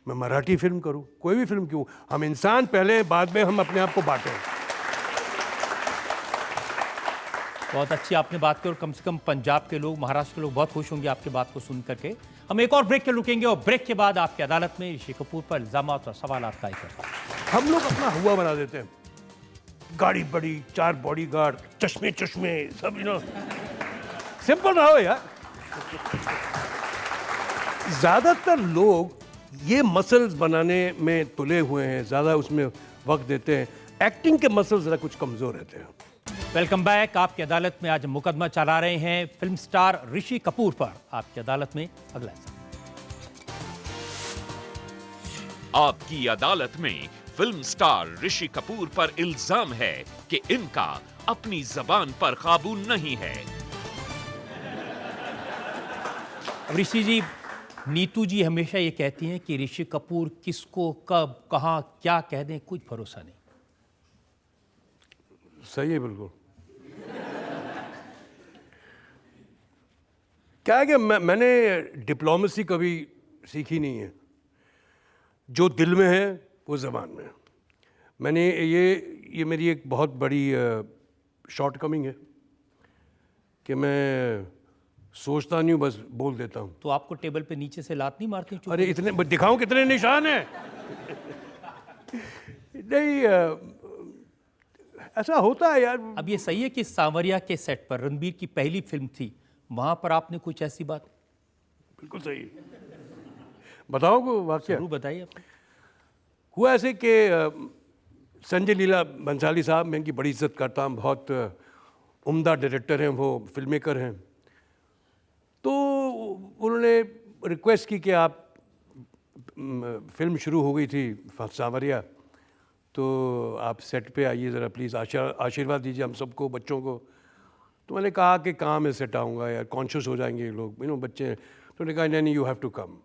मैं मराठी फिल्म करूं, कोई भी फिल्म क्यों। हम इंसान पहले, बाद में हम अपने आप को बांटें। बहुत अच्छी आपने बात की, और कम से कम पंजाब के लोग, महाराष्ट्र के लोग बहुत खुश होंगे आपकी बात को सुन करके। हम एक और ब्रेक के रुकेंगे और ब्रेक के बाद आपकी अदालत में ऋषि कपूर पर इल्जामात और सवाल तय करते हैं। हम लोग अपना हुआ बना देते हैं, गाड़ी बड़ी, 4 बॉडीगार्ड, चश्मे सब, सिंपल रहो यार। ज़्यादातर लोग ये मसल्स बनाने में तुले हुए हैं, ज़्यादा उसमें वक्त देते हैं। एक्टिंग के मसल्स ज़रा कुछ कमज़ोर रहते हैं। Welcome back. आपकी अदालत में आज मुकदमा चला रहे हैं फिल्म स्टार ऋषि कपूर पर। आपकी अदालत में अगला सवाल। आपकी अदालत में फिल्म स्टार ऋषि कपूर पर इल्जाम है कि इनका अपनी जबान पर काबू नहीं है। ऋषि जी, नीतू जी हमेशा ये कहती हैं कि ऋषि कपूर किसको कब कहाँ क्या कह दें कुछ भरोसा नहीं। सही है बिल्कुल। क्या है कि मैंने डिप्लोमेसी कभी सीखी नहीं है। जो दिल में है वो ज़बान में है। मैंने ये मेरी एक बहुत बड़ी शॉर्टकमिंग है कि मैं सोचता नहीं हूँ, बस बोल देता हूँ। तो आपको टेबल पे नीचे से लात नहीं मारती? अरे इतने दिखाऊं कितने निशान हैं? नहीं, ऐसा होता है यार। अब ये सही है कि सांवरिया के सेट पर रणबीर की पहली फिल्म थी, वहां पर आपने कुछ ऐसी बात? बिल्कुल सही है। बताओ को वाकया? जरूर बताइए। आप हुआ ऐसे कि संजय लीला बंसाली साहब, मैं इनकी बड़ी इज्जत करता हूँ, बहुत उम्दा डायरेक्टर हैं, वो फिल्म मेकर हैं। तो उन्होंने रिक्वेस्ट की कि आप, फिल्म शुरू हो गई थी सांवरिया, तो आप सेट पे आइए ज़रा प्लीज़, आशीर्वाद दीजिए हम सबको, बच्चों को। तो मैंने कहा कि कहाँ मैं सेट आऊँगा यार, कॉन्शियस हो जाएंगे लोग, बच्चे। तो उन्होंने कहा नहीं, यू हैव टू कम।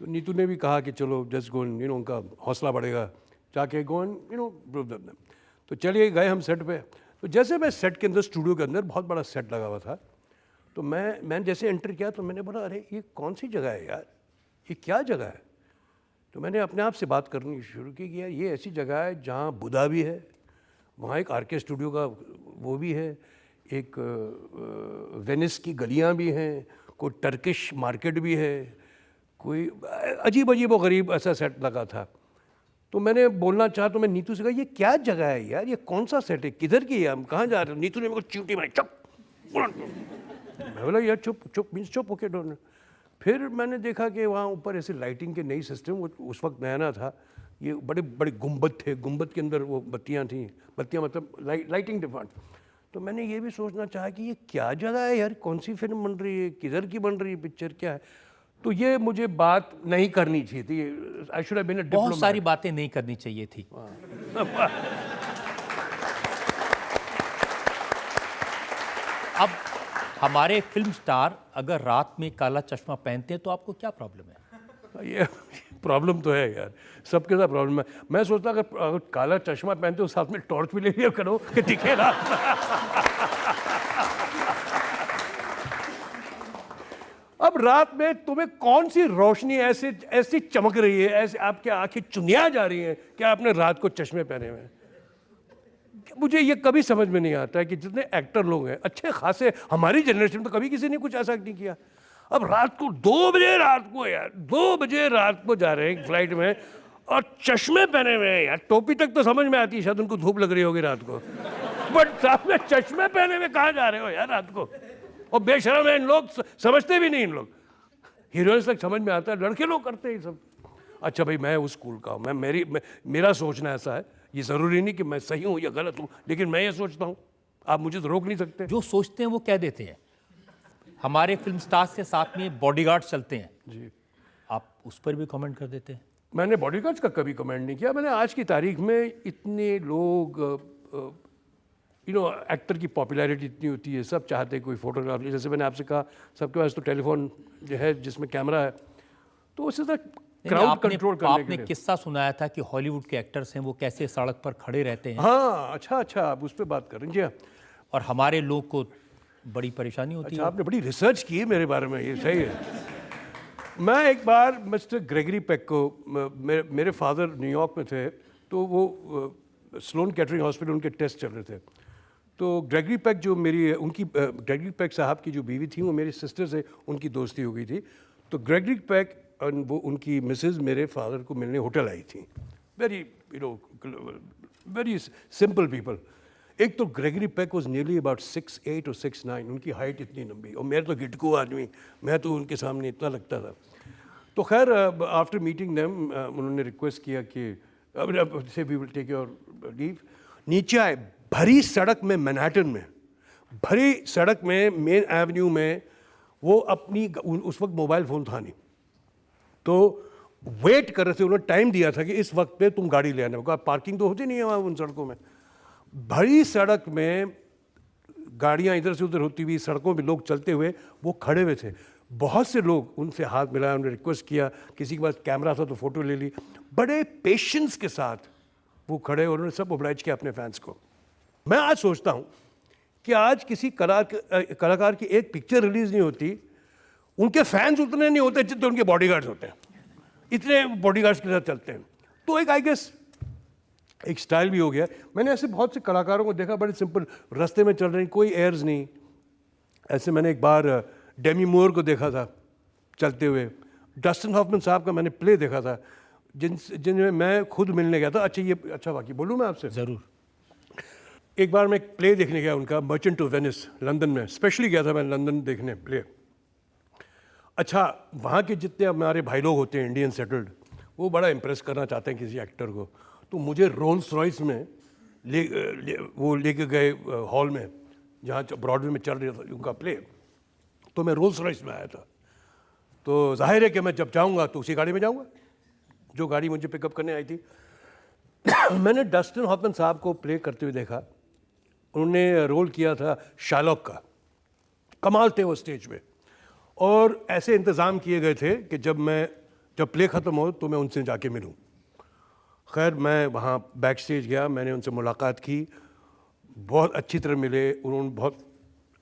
तो नीतू ने भी कहा कि चलो जस्ट गो, उनका हौसला बढ़ेगा, जाके गो एंड तो चलिए गए हम सेट पे। तो जैसे मैं सेट के अंदर, स्टूडियो के अंदर बहुत बड़ा सेट लगा हुआ था, तो मैंने जैसे एंटर किया तो मैंने बोला अरे ये कौन सी जगह है यार, ये क्या जगह है? तो मैंने अपने आप से बात करनी शुरू की कि यार ये ऐसी जगह है जहाँ बुधा भी है, वहाँ एक आरके स्टूडियो का वो भी है, एक वेनिस की गलियाँ भी हैं, कोई टर्किश मार्केट भी है, कोई अजीब अजीब व गरीब ऐसा सेट लगा था। तो मैंने बोलना चाहा तो मैं नीतू से कहा ये क्या जगह है यार, ये कौन सा सेट है, किधर की है, हम कहाँ जा रहे हैं? नीतू ने मेरे को चींटी मारी, चुप। मैं बोला यार चुप चुप मीन्स चुप, ओके डोंट। फिर मैंने देखा कि वहाँ ऊपर ऐसे लाइटिंग के नई सिस्टम, वो उस वक्त नया ना था, ये बड़े बड़े गुंबद थे, गुंबद के अंदर वो बत्तियाँ थीं, बत्तियाँ मतलब लाइटिंग डिफरेंट। तो मैंने ये भी सोचना चाहा कि ये क्या जगह है यार, कौन सी फिल्म बन रही है, किधर की बन रही है पिक्चर, क्या है? तो ये मुझे बात नहीं करनी चाहिए थी। I should have been a diplomat. बहुत सारी बातें नहीं करनी चाहिए थी। अब हमारे फिल्म स्टार अगर रात में काला चश्मा पहनते हैं तो आपको क्या प्रॉब्लम है? ये प्रॉब्लम तो है यार, सबके साथ प्रॉब्लम है। मैं सोचता अगर काला चश्मा पहनते हो साथ में टॉर्च भी ले लिया करो कि दिखे ना। अब रात में तुम्हें कौन सी रोशनी ऐसी चमक रही है, ऐसे आपकी आंखें चुनिया जा रही हैं कि आपने रात को चश्मे पहने हुए हैं? मुझे ये कभी समझ में नहीं आता है कि जितने एक्टर लोग हैं अच्छे खासे, हमारी जनरेशन में तो कभी किसी ने कुछ ऐसा नहीं किया। अब रात को 2 बजे रात को यार, 2 बजे रात को जा रहे हैं फ्लाइट में और चश्मे पहने हुए हैं यार। टोपी तक तो समझ में आती है, शायद उनको धूप लग रही होगी रात को, बट साथ में चश्मे पहने हुए कहाँ जा रहे हो यार रात को? और बेशरम है इन लोग, समझते भी नहीं इन लोग। हीरोइंस तक समझ में आता है, लड़के लोग करते हैं ये सब। अच्छा भाई मैं उस स्कूल का हूँ, मेरा सोचना ऐसा है, ये ज़रूरी नहीं कि मैं सही हूँ या गलत हूँ, लेकिन मैं ये सोचता हूँ, आप मुझे तो रोक नहीं सकते। जो सोचते हैं वो कह देते हैं। हमारे फिल्म स्टार्स के साथ में बॉडीगार्ड चलते हैं जी, आप उस पर भी कमेंट कर देते हैं। मैंने बॉडीगार्ड्स का कभी कमेंट नहीं किया। मैंने आज की तारीख में इतने लोग, एक्टर की पॉपुलैरिटी इतनी होती है, सब चाहते हैं कोई फोटोग्राफ ले। जैसे मैंने आपसे कहा सबके पास तो टेलीफोन जो है जिसमें कैमरा है, तो उससे तक क्राउड कंट्रोल करने के आपने लिए। किस्सा सुनाया था कि हॉलीवुड के एक्टर्स हैं वो कैसे सड़क पर खड़े रहते हैं। हाँ अच्छा, आप उस पर बात कर रहे हैं। जी और हमारे लोग को बड़ी परेशानी होती अच्छा, है। आपने बड़ी रिसर्च की है मेरे बारे में, ये सही है। मैं एक बार मिस्टर ग्रेगरी पेक को, मेरे फादर न्यूयॉर्क में थे, तो वो स्लोन कैटरिंग हॉस्पिटल उनके टेस्ट चल रहे थे। तो ग्रेगरी पेक जो मेरी उनकी ग्रेगरी पेक साहब की जो बीवी थी वो मेरी सिस्टर से उनकी दोस्ती हो गई थी। तो ग्रेगरी पेक और वो उनकी मिसेज मेरे फादर को मिलने होटल आई थी। Very simple people. एक तो Gregory Peck was nearly about 6'8" और 6'9", उनकी हाइट इतनी लंबी, और मेरे तो गिटकू आदमी, मैं तो उनके सामने इतना लगता था। तो खैर आफ्टर मीटिंग देम उन्होंने रिक्वेस्ट किया कि so we will take your leave. नीचे आए, भरी सड़क में, मैनहट्टन में, भरी सड़क में, मेन एवेन्यू में, वो अपनी, उस वक्त मोबाइल फ़ोन था नहीं, तो वेट कर रहे थे, उन्होंने टाइम दिया था कि इस वक्त पे तुम गाड़ी ले आने होगा। पार्किंग तो होती नहीं है वहाँ उन सड़कों में। भरी सड़क में गाड़ियाँ इधर से उधर होती हुई, सड़कों में लोग चलते हुए वो खड़े हुए थे। बहुत से लोग उनसे हाथ मिलाया, उन्होंने रिक्वेस्ट किया, किसी के पास कैमरा था तो फ़ोटो ले ली। बड़े पेशेंस के साथ वो खड़े और उन्होंने सब ओब्लाइज किया अपने फैंस को। मैं आज सोचता हूँ कि आज किसी कलाकार की एक पिक्चर रिलीज़ नहीं होती, उनके फैंस उतने नहीं होते जितने उनके बॉडीगार्ड्स होते हैं। इतने बॉडीगार्ड्स के साथ चलते हैं। तो एक आई गेस एक स्टाइल भी हो गया। मैंने ऐसे बहुत से कलाकारों को देखा, बड़े सिंपल रास्ते में चल रहे हैं, कोई एयर्स नहीं। ऐसे मैंने एक बार डेमी मूर को देखा था चलते हुए। डस्टिन हॉफमैन साहब का मैंने प्ले देखा था जिनमें मैं खुद मिलने गया था। अच्छा बाकी बोलूँ मैं आपसे? ज़रूर। एक बार मैं एक प्ले देखने गया उनका, मर्चेंट ऑफ वेनिस, लंदन में। स्पेशली गया था मैं लंदन देखने प्ले। अच्छा, वहाँ के जितने हमारे भाई लोग होते हैं इंडियन सेटल्ड, वो बड़ा इम्प्रेस करना चाहते हैं किसी एक्टर को। तो मुझे रोल्स रॉयस में वो लेके गए हॉल में, जहाँ ब्रॉडवे में चल रहा था उनका प्ले। तो मैं रोल्स रॉयस में आया था। तो जाहिर है कि मैं जब जाऊँगा तो उसी गाड़ी में जाऊँगा जो गाड़ी मुझे पिकअप करने आई थी। मैंने डस्टिन हॉफमैन साहब को प्ले करते हुए देखा। उन्होंने रोल किया था शार्लॉक का। कमाल थे वो स्टेज पे। और ऐसे इंतज़ाम किए गए थे कि जब प्ले ख़त्म हो तो मैं उनसे जाके मिलूं। खैर मैं वहाँ बैक स्टेज गया, मैंने उनसे मुलाकात की, बहुत अच्छी तरह मिले। उन्होंने बहुत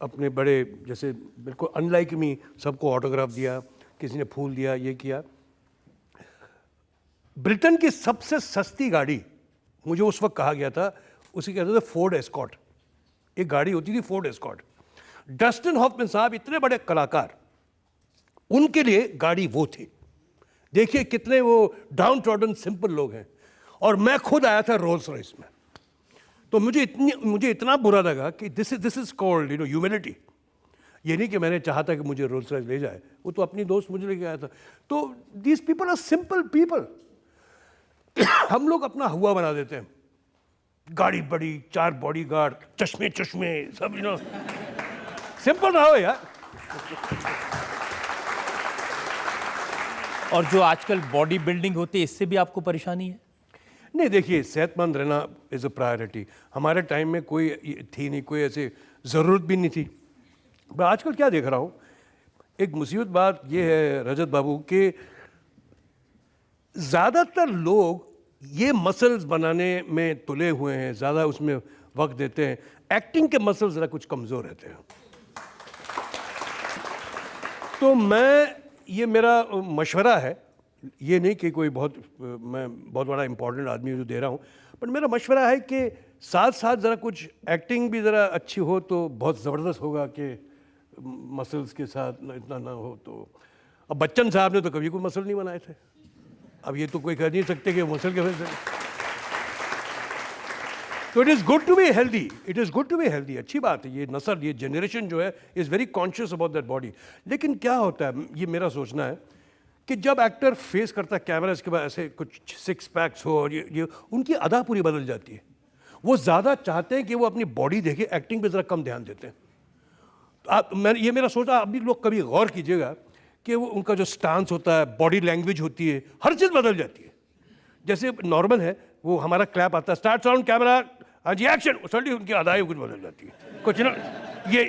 अपने बड़े जैसे बिल्कुल अनलाइक मी सबको ऑटोग्राफ दिया, किसी ने फूल दिया, ये किया। ब्रिटेन की सबसे सस्ती गाड़ी मुझे उस वक्त कहा गया था, उसे कहते थे फोर्ड एस्कॉर्ट। एक गाड़ी होती थी फोर्ड एस्कॉर्ट। डस्टिन हॉफमैन साहब इतने बड़े कलाकार, उनके लिए गाड़ी वो थी। देखिए कितने वो डाउन ट्रॉडन सिंपल लोग हैं। और मैं खुद आया था रोल्स रॉयस में। तो मुझे इतना बुरा लगा कि दिस इज कॉल्ड ह्यूमिलिटी। ये नहीं कि मैंने चाहा था कि मुझे रोल्स रॉयस ले जाए, वो तो अपनी दोस्त मुझे लेके आया था। तो these people are simple people. हम लोग अपना हुआ बना देते हैं, गाड़ी बड़ी, 4 बॉडीगार्ड, चश्मे सब सिंपल रहो यार। और जो आजकल बॉडी बिल्डिंग होती है, इससे भी आपको परेशानी है? नहीं, देखिए सेहतमंद रहना इज़ अ प्रायोरिटी। हमारे टाइम में कोई थी नहीं, कोई ऐसे ज़रूरत भी नहीं थी। मैं आजकल क्या देख रहा हूँ, एक मुसीबत बात ये है रजत बाबू कि ज़्यादातर लोग ये मसल्स बनाने में तुले हुए हैं, ज़्यादा उसमें वक्त देते हैं। एक्टिंग के मसल्स ज़रा कुछ कमज़ोर रहते हैं। तो ये मेरा मशवरा है, ये नहीं कि कोई मैं बहुत बड़ा इम्पोर्टेंट आदमी हूँ जो दे रहा हूँ, पर मेरा मशवरा है कि साथ साथ ज़रा कुछ एक्टिंग भी ज़रा अच्छी हो तो बहुत ज़बरदस्त होगा कि मसल्स के साथ इतना ना हो। तो अब बच्चन साहब ने तो कभी कोई मसल नहीं बनाए थे। अब ये तो कोई कह नहीं सकते कि मसल के वजह से। तो it is good to be healthy, it is good to be healthy. अच्छी बात है। ये नस्ल, ये जनरेशन जो है is very conscious about that body. लेकिन क्या होता है, ये मेरा सोचना है कि जब एक्टर फेस करता है कैमरा, इसके बाद ऐसे कुछ 6 पैक्स हो और ये उनकी अदा पूरी बदल जाती है। वो ज़्यादा चाहते हैं कि वो अपनी बॉडी देखें, एक्टिंग पे ज़रा कम ध्यान देते हैं। ये मेरा सोचा, अभी लोग कभी गौर कीजिएगा कि वो उनका जो स्टांस होता है, बॉडी लैंग्वेज होती है, हर चीज़ बदल जाती है। जैसे नॉर्मल है, वो हमारा क्लैप आता है, स्टार्ट साउंड कैमरा, हाँ जी एक्शन, सडनली उनकी अदाई कुछ बदल जाती है, कुछ ना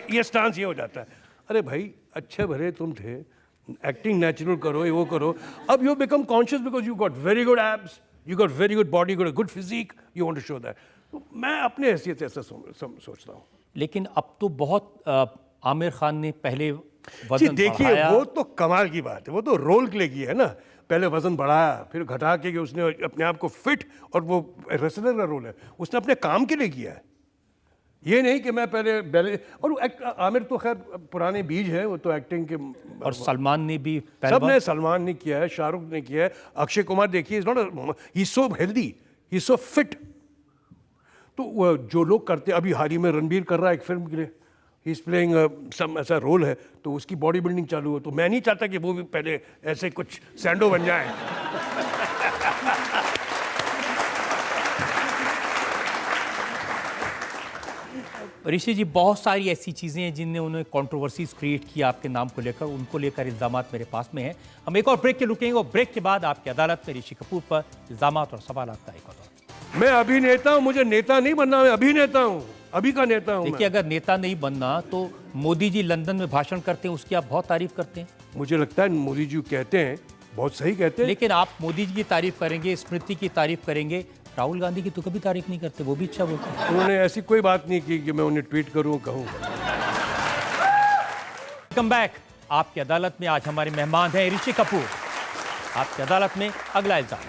ये स्टांस ये हो जाता है। अरे भाई अच्छे भरे तुम थे, एक्टिंग नेचुरल करो, ये वो करो। अब you become conscious because you got very good abs, you got very good body, got good physique, you want to show that. तो मैं अपने हैसियत से ऐसा सोचता हूँ। लेकिन अब तो बहुत आमिर खान ने पहले वजन देखिए बढ़ाया। वो तो कमाल की बात है, वो तो रोल के लिए किया है ना। पहले वजन बढ़ाया, फिर घटा के उसने अपने आप को फिट, और वो रेसलर का रोल है, उसने अपने काम के लिए किया है। ये नहीं कि मैं पहले बैले। और आमिर तो खैर पुराने बीज है, वो तो एक्टिंग के। और सलमान ने भी, सबने, सलमान ने किया है, शाहरुख ने किया है, अक्षय कुमार देखिए, is not, he is so healthy, he is so fit. तो जो लोग करते, अभी हाल ही में रणबीर कर रहा है एक फिल्म के लिए, ही इज प्लेइंग सम ऐसा रोल है, तो उसकी बॉडी बिल्डिंग चालू हो। तो मैं नहीं चाहता कि वो भी पहले ऐसे कुछ सैंडो बन जाए। ऋषि जी, बहुत सारी ऐसी चीज़ें हैं जिनने उन्होंने कंट्रोवर्सीज क्रिएट किया आपके नाम को लेकर, उनको लेकर इल्ज़ामात मेरे पास में हैं। हम एक और ब्रेक के रुकेंगे और ब्रेक के बाद आपकी अदालत में ऋषि कपूर पर इल्ज़ामात और सवालात का एक और दौर। मैं अभिनेता हूँ, मुझे नेता नहीं बनना, मैं अभिनेता हूँ, अभी का नेता हूँ। देखिए, अगर नेता नहीं बनना तो मोदी जी लंदन में भाषण करते हैं, उसकी आप बहुत तारीफ करते हैं। मुझे लगता है मोदी जी कहते हैं, बहुत सही कहते हैं। लेकिन आप मोदी जी की तारीफ करेंगे, स्मृति की तारीफ करेंगे, राहुल गांधी की तो कभी तारीफ नहीं करते, वो भी अच्छा बोलते हैं। उन्होंने ऐसी कोई बात नहीं की कि मैं उन्हें ट्वीट करूँ, कहूँ। Welcome back. आपकी अदालत में आज हमारे मेहमान हैं ऋषि कपूर। आपकी अदालत में अगला इल्जाम।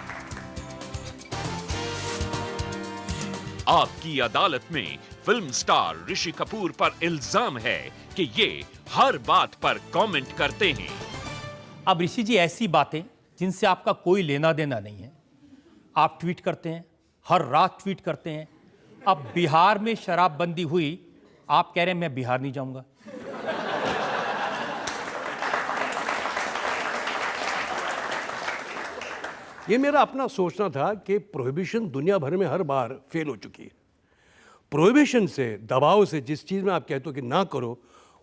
आपकी अदालत में फिल्म स्टार ऋषि कपूर पर इल्जाम है कि ये हर बात पर कमेंट करते हैं। अब ऋषि जी, ऐसी बातें जिनसे आपका कोई लेना देना नहीं है, आप ट्वीट करते हैं, हर रात ट्वीट करते हैं। अब बिहार में शराबबंदी हुई, आप कह रहे हैं मैं बिहार नहीं जाऊंगा। ये मेरा अपना सोचना था कि प्रोहिबिशन दुनिया भर में हर बार फेल हो चुकी है। प्रोहिबिशन से, दबाव से, जिस चीज़ में आप कहते हो कि ना करो,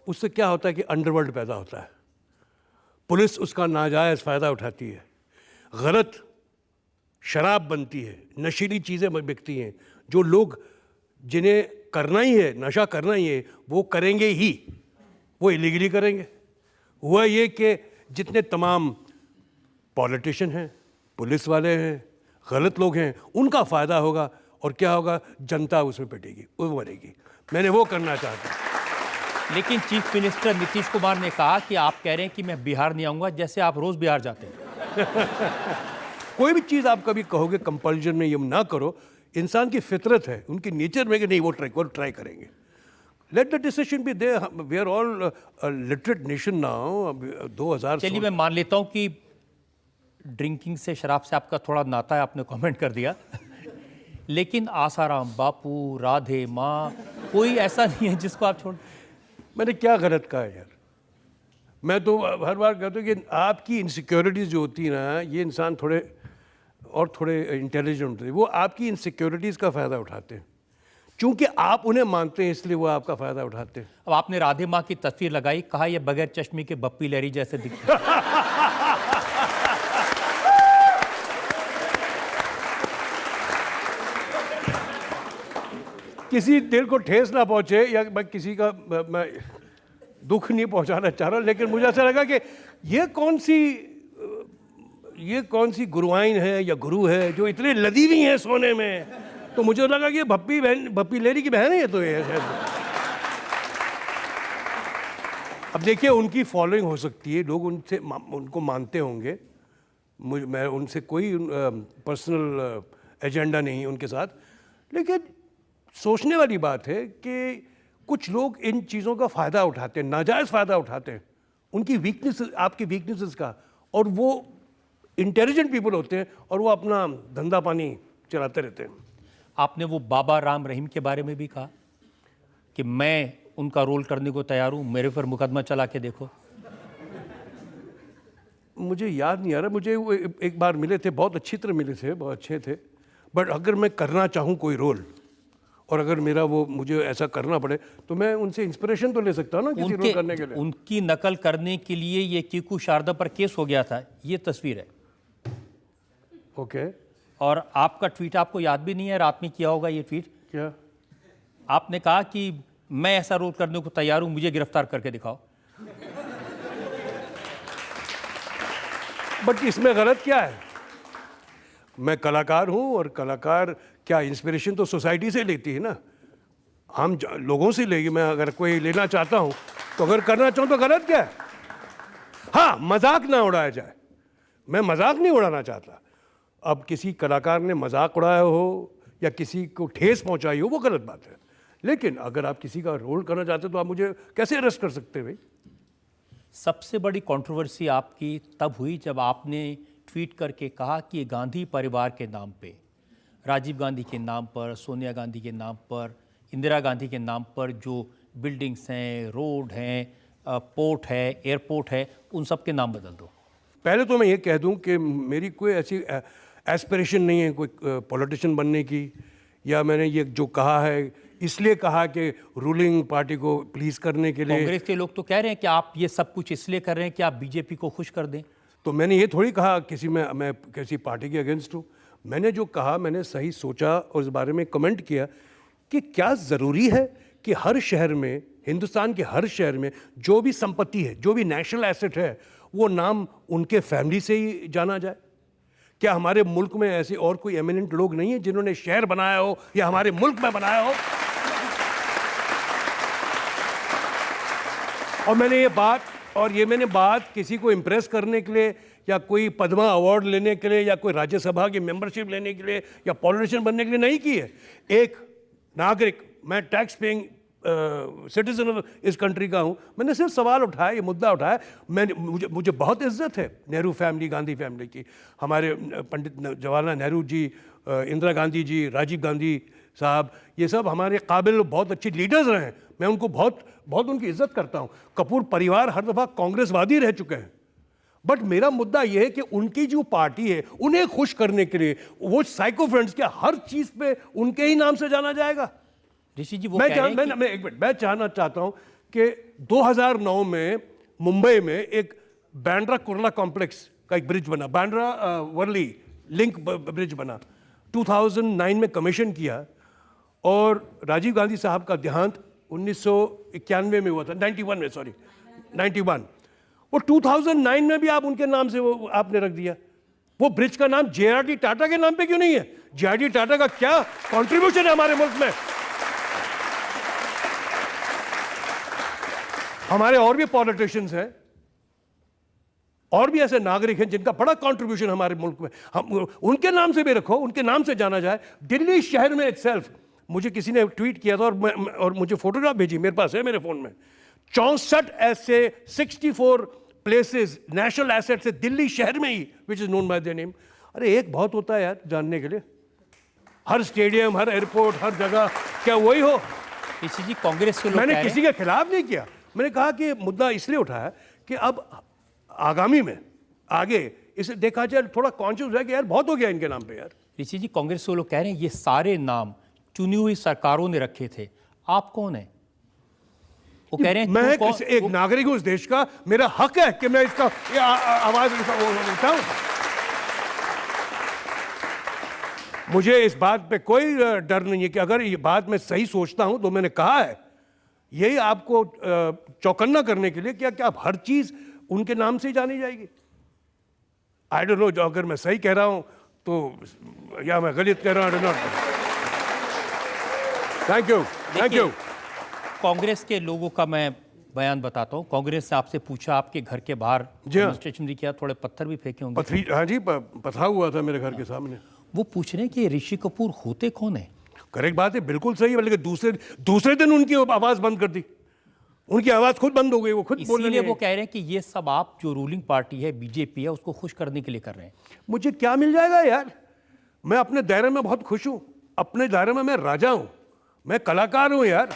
उससे क्या होता है कि अंडरवर्ल्ड पैदा होता है, पुलिस उसका नाजायज़ फ़ायदा उठाती है, गलत शराब बनती है, नशीली चीज़ें बिकती हैं। जो लोग जिन्हें करना ही है, नशा करना ही है, वो करेंगे ही, वो इलीगली करेंगे। हुआ ये कि जितने तमाम पॉलिटिशियन हैं, पुलिस वाले हैं, गलत लोग हैं, उनका फ़ायदा होगा और क्या होगा, जनता उसमें पिटेगी, वो मरेगी। मैंने वो करना चाहता। लेकिन चीफ मिनिस्टर नीतीश कुमार ने कहा कि आप कह रहे हैं कि मैं बिहार नहीं आऊंगा, जैसे आप रोज़ बिहार जाते हैं। कोई भी चीज़ आप कभी कहोगे कंपल्जन में ये ना करो, इंसान की फितरत है, उनकी नेचर में कि नहीं वो ट्राई करेंगे। Let the decision be there. We are all literate nation now. 2000। चलिए, मैं मान लेता हूं कि ड्रिंकिंग से, शराब से आपका थोड़ा नाता है, आपने कमेंट कर दिया। लेकिन आसाराम बापू, राधे माँ, कोई ऐसा नहीं है जिसको आप छोड़। मैंने क्या गलत कहा यार? मैं तो हर बार कहता हूँ कि आपकी इनसिक्योरिटीज़ जो होती है ना, ये इंसान थोड़े इंटेलिजेंट होते हैं, वो आपकी इनसिक्योरिटीज़ का फ़ायदा उठाते हैं। क्योंकि आप उन्हें मानते हैं, इसलिए वो आपका फ़ायदा उठाते हैं। अब आपने राधे माँ की तस्वीर लगाई, कहा ये बगैर चश्मे के बप्पी लहरी जैसे दिखते हैं। किसी दिल को ठेस ना पहुँचे या मैं किसी का मैं दुख नहीं पहुंचाना चाह रहा, लेकिन मुझे ऐसा लगा कि ये कौन सी गुरुआइन है या गुरु है जो इतने लदी हुई है सोने में। तो मुझे लगा कि ये भप्पी लेरी की बहन है ये तो ये है। अब देखिए, उनकी फॉलोइंग हो सकती है, लोग उनको मानते होंगे। मैं उनसे कोई पर्सनल एजेंडा नहीं उनके साथ, लेकिन सोचने वाली बात है कि कुछ लोग इन चीज़ों का फ़ायदा उठाते हैं, नाजायज़ फ़ायदा उठाते हैं, उनकी वीकनेस, आपकी वीकनेसेस का, और वो इंटेलिजेंट पीपल होते हैं और वो अपना धंधा पानी चलाते रहते हैं। आपने वो बाबा राम रहीम के बारे में भी कहा कि मैं उनका रोल करने को तैयार हूँ, मेरे पर मुकदमा चला के देखो। मुझे याद नहीं आ रहा, मुझे वो एक बार मिले थे, बहुत अच्छी तरह मिले थे, बहुत अच्छे थे। बट अगर मैं करना चाहूँ कोई रोल और अगर मेरा वो मुझे ऐसा करना पड़े तो मैं उनसे इंस्पिरेशन तो ले सकता हूँ ना किसी रोल करने के लिए। उनकी नकल करने के लिए ये कीकू शारदा पर केस हो गया था, ये तस्वीर है। ओके। और आपका ट्वीट आपको याद भी नहीं है, रात में किया होगा ये ट्वीट। क्या आपने कहा कि मैं ऐसा रोल करने को तैयार हूं, मुझे गिरफ्तार करके दिखाओ। बट इसमें गलत क्या है? मैं कलाकार हूँ और कलाकार क्या इंस्पिरेशन तो सोसाइटी से लेती है ना, हम लोगों से लेगी। मैं अगर कोई लेना चाहता हूँ तो अगर करना चाहूँ तो गलत क्या है? हाँ, मजाक ना उड़ाया जाए, मैं मजाक नहीं उड़ाना चाहता। अब किसी कलाकार ने मजाक उड़ाया हो या किसी को ठेस पहुँचाई हो, वो गलत बात है। लेकिन अगर आप किसी का रोल करना चाहते तो आप मुझे कैसे अरेस्ट कर सकते हैं भाई? सबसे बड़ी कंट्रोवर्सी आपकी तब हुई जब आपने ट्वीट करके कहा कि गांधी परिवार के नाम पे, राजीव गांधी के नाम पर, सोनिया गांधी के नाम पर, इंदिरा गांधी के नाम पर जो बिल्डिंग्स हैं, रोड हैं, पोर्ट है, एयरपोर्ट है, उन सब के नाम बदल दो। पहले तो मैं ये कह दूं कि मेरी कोई ऐसी एस्पिरेशन नहीं है कोई पॉलिटिशियन बनने की, या मैंने ये जो कहा है इसलिए कहा कि रूलिंग पार्टी को प्लीज करने के लिए। कांग्रेस के लोग तो कह रहे हैं कि आप ये सब कुछ इसलिए कर रहे हैं कि आप बीजेपी को खुश कर दें। तो मैंने ये थोड़ी कहा मैं किसी पार्टी के अगेंस्ट हूँ। मैंने जो कहा मैंने सही सोचा और इस बारे में कमेंट किया कि क्या ज़रूरी है कि हर शहर में, हिंदुस्तान के हर शहर में जो भी संपत्ति है, जो भी नेशनल एसेट है, वो नाम उनके फैमिली से ही जाना जाए? क्या हमारे मुल्क में ऐसे और कोई एमिनेंट लोग नहीं है जिन्होंने शहर बनाया हो या हमारे मुल्क में बनाया हो? और मैंने बात किसी को इम्प्रेस करने के लिए या कोई पद्मा अवार्ड लेने के लिए या कोई राज्यसभा की मेंबरशिप लेने के लिए या पॉलिटिशियन बनने के लिए नहीं की है। एक नागरिक, मैं टैक्स पेइंग सिटीजन ऑफ इस कंट्री का हूँ, मैंने सिर्फ सवाल उठाया, ये मुद्दा उठाया। मुझे बहुत इज्जत है नेहरू फैमिली, गांधी फैमिली की। हमारे पंडित जवाहरलाल नेहरू जी, इंदिरा गांधी जी, राजीव गांधी साहब, ये सब हमारे काबिल बहुत अच्छे लीडर्स रहे हैं। मैं उनको बहुत उनकी इज्जत करता हूँ। कपूर परिवार हर दफ़ा कांग्रेसवादी रह चुके हैं, बट मेरा मुद्दा यह है कि उनकी जो पार्टी है उन्हें खुश करने के लिए वो साइको फ्रेंड्स क्या हर चीज़ पे उनके ही नाम से जाना जाएगा? ऋषि जी, वो मैं चाहना चाहता हूं कि 2009 में मुंबई में एक बांद्रा कुर्ला कॉम्प्लेक्स का एक ब्रिज बना, बांद्रा वर्ली लिंक ब्रिज बना, 2009 में कमीशन किया और राजीव गांधी साहब का देहांत 1991 में हुआ था, 91। वो 2009 में भी आप उनके नाम से वो आपने रख दिया। वो ब्रिज का नाम JRD टाटा के नाम पे क्यों नहीं है? JRD टाटा का क्या कंट्रीब्यूशन है हमारे मुल्क में? हमारे और भी पॉलिटिशियंस हैं, और भी ऐसे नागरिक हैं जिनका बड़ा कंट्रीब्यूशन हमारे मुल्क में, हम उनके नाम से भी रखो, उनके नाम से जाना जाए। दिल्ली शहर में इटसेल्फ, मुझे किसी ने ट्वीट किया था और मुझे फोटोग्राफ भेजी, मेरे पास है मेरे फोन में, 64 ऐसे 64 प्लेसेस नेशनल एसेट्स है दिल्ली शहर में ही, which is known by their name. अरे एक बहुत होता है यार जानने के लिए, हर स्टेडियम, हर एयरपोर्ट, हर जगह, क्या वही हो? ऋषि जी, कांग्रेस के लोग मैंने कह रहे किसी के खिलाफ नहीं किया, मैंने कहा कि मुद्दा इसलिए उठाया कि अब आगामी में आगे इसे देखा जाए, थोड़ा कॉन्शियस है कि यार बहुत हो गया इनके नाम पे यार। ऋषि जी, कांग्रेस के लोग कह रहे हैं ये सारे नाम चुनी हुई सरकारों ने रखे थे, आप कौन है? वो कह रहे हैं मैं एक नागरिक हूं इस देश का, मेरा हक है कि मैं इसका आवाज उठाऊं। मुझे इस बात पे कोई डर नहीं है कि अगर ये बात मैं सही सोचता हूं तो मैंने कहा है, यही आपको चौकन्ना करने के लिए, क्या आप हर चीज उनके नाम से ही जानी जाएगी? आई डोंट नो, जो अगर मैं सही कह रहा हूं तो या मैं गलत कह रहा हूं। Thank you. कांग्रेस के लोगों का मैं बयान बताता हूं। कांग्रेस ने आपसे पूछा, आपके घर के बाहर डेमोन्स्ट्रेशन भी किया, थोड़े पत्थर भी फेंके होंगे। हाँ जी, पथरा हुआ था मेरे घर के सामने। वो पूछ रहे हैं कि ऋषि कपूर होते कौन है? करेक्ट बात है, बिल्कुल सही है, लेकिन दूसरे दिन उनकी आवाज बंद कर दी, उनकी आवाज खुद बंद हो गई, वो खुद बोलने इसीलिए वो कह रहे हैं कि ये सब आप जो रूलिंग पार्टी है बीजेपी है उसको खुश करने के लिए कर रहे हैं। मुझे क्या मिल जाएगा यार? मैं अपने दायरे में बहुत खुश हूं, अपने दायरे में मैं राजा हूं, मैं कलाकार हूं यार,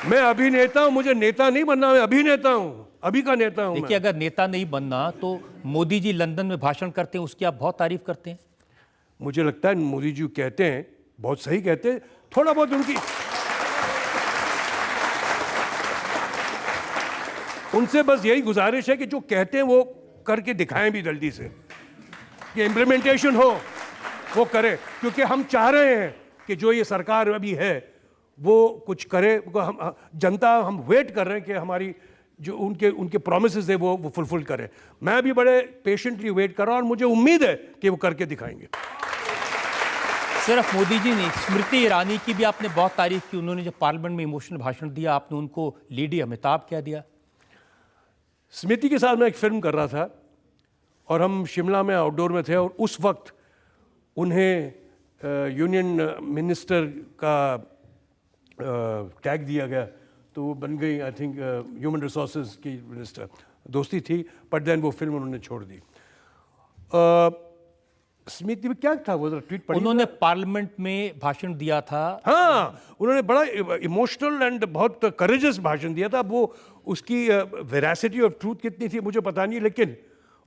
मैं अभिनेता हूं, मुझे नेता नहीं बनना, मैं अभिनेता हूं, अभी का नेता हूं। देखिए, अगर नेता नहीं बनना तो मोदी जी लंदन में भाषण करते हैं, उसकी आप बहुत तारीफ करते हैं। मुझे लगता है मोदी जी कहते हैं, बहुत सही कहते हैं, थोड़ा बहुत उनसे बस यही गुजारिश है कि जो कहते हैं वो करके दिखाएं भी जल्दी से, कि इम्प्लीमेंटेशन हो, वो करे, क्योंकि हम चाह रहे हैं कि जो ये सरकार अभी है वो कुछ करे। हम जनता, हम वेट कर रहे हैं कि हमारी जो उनके प्रोमिसेस है वो फुलफिल करे। मैं भी बड़े पेशेंटली वेट कर रहा हूं और मुझे उम्मीद है कि वो करके दिखाएंगे। सिर्फ मोदी जी नहीं, स्मृति ईरानी की भी आपने बहुत तारीफ की। उन्होंने जब पार्लियामेंट में इमोशनल भाषण दिया, आपने उनको लेडी अमिताभ कह दिया। स्मृति के साथ मैं एक फिल्म कर रहा था और हम शिमला में आउटडोर में थे और उस वक्त उन्हें यूनियन मिनिस्टर का टैग दिया गया, तो वो बन गई आई थिंक ह्यूमन रिसोर्सेज की मिनिस्टर। दोस्ती थी, बट देन वो फिल्म उन्होंने छोड़ दी। स्मृति में क्या था वो, ट्वीट पढ़ी? उन्होंने पार्लियामेंट में भाषण दिया था। हाँ, उन्होंने बड़ा इमोशनल एंड बहुत करेजियस भाषण दिया था। वो उसकी वेरासिटी ऑफ ट्रूथ कितनी थी मुझे पता नहीं, लेकिन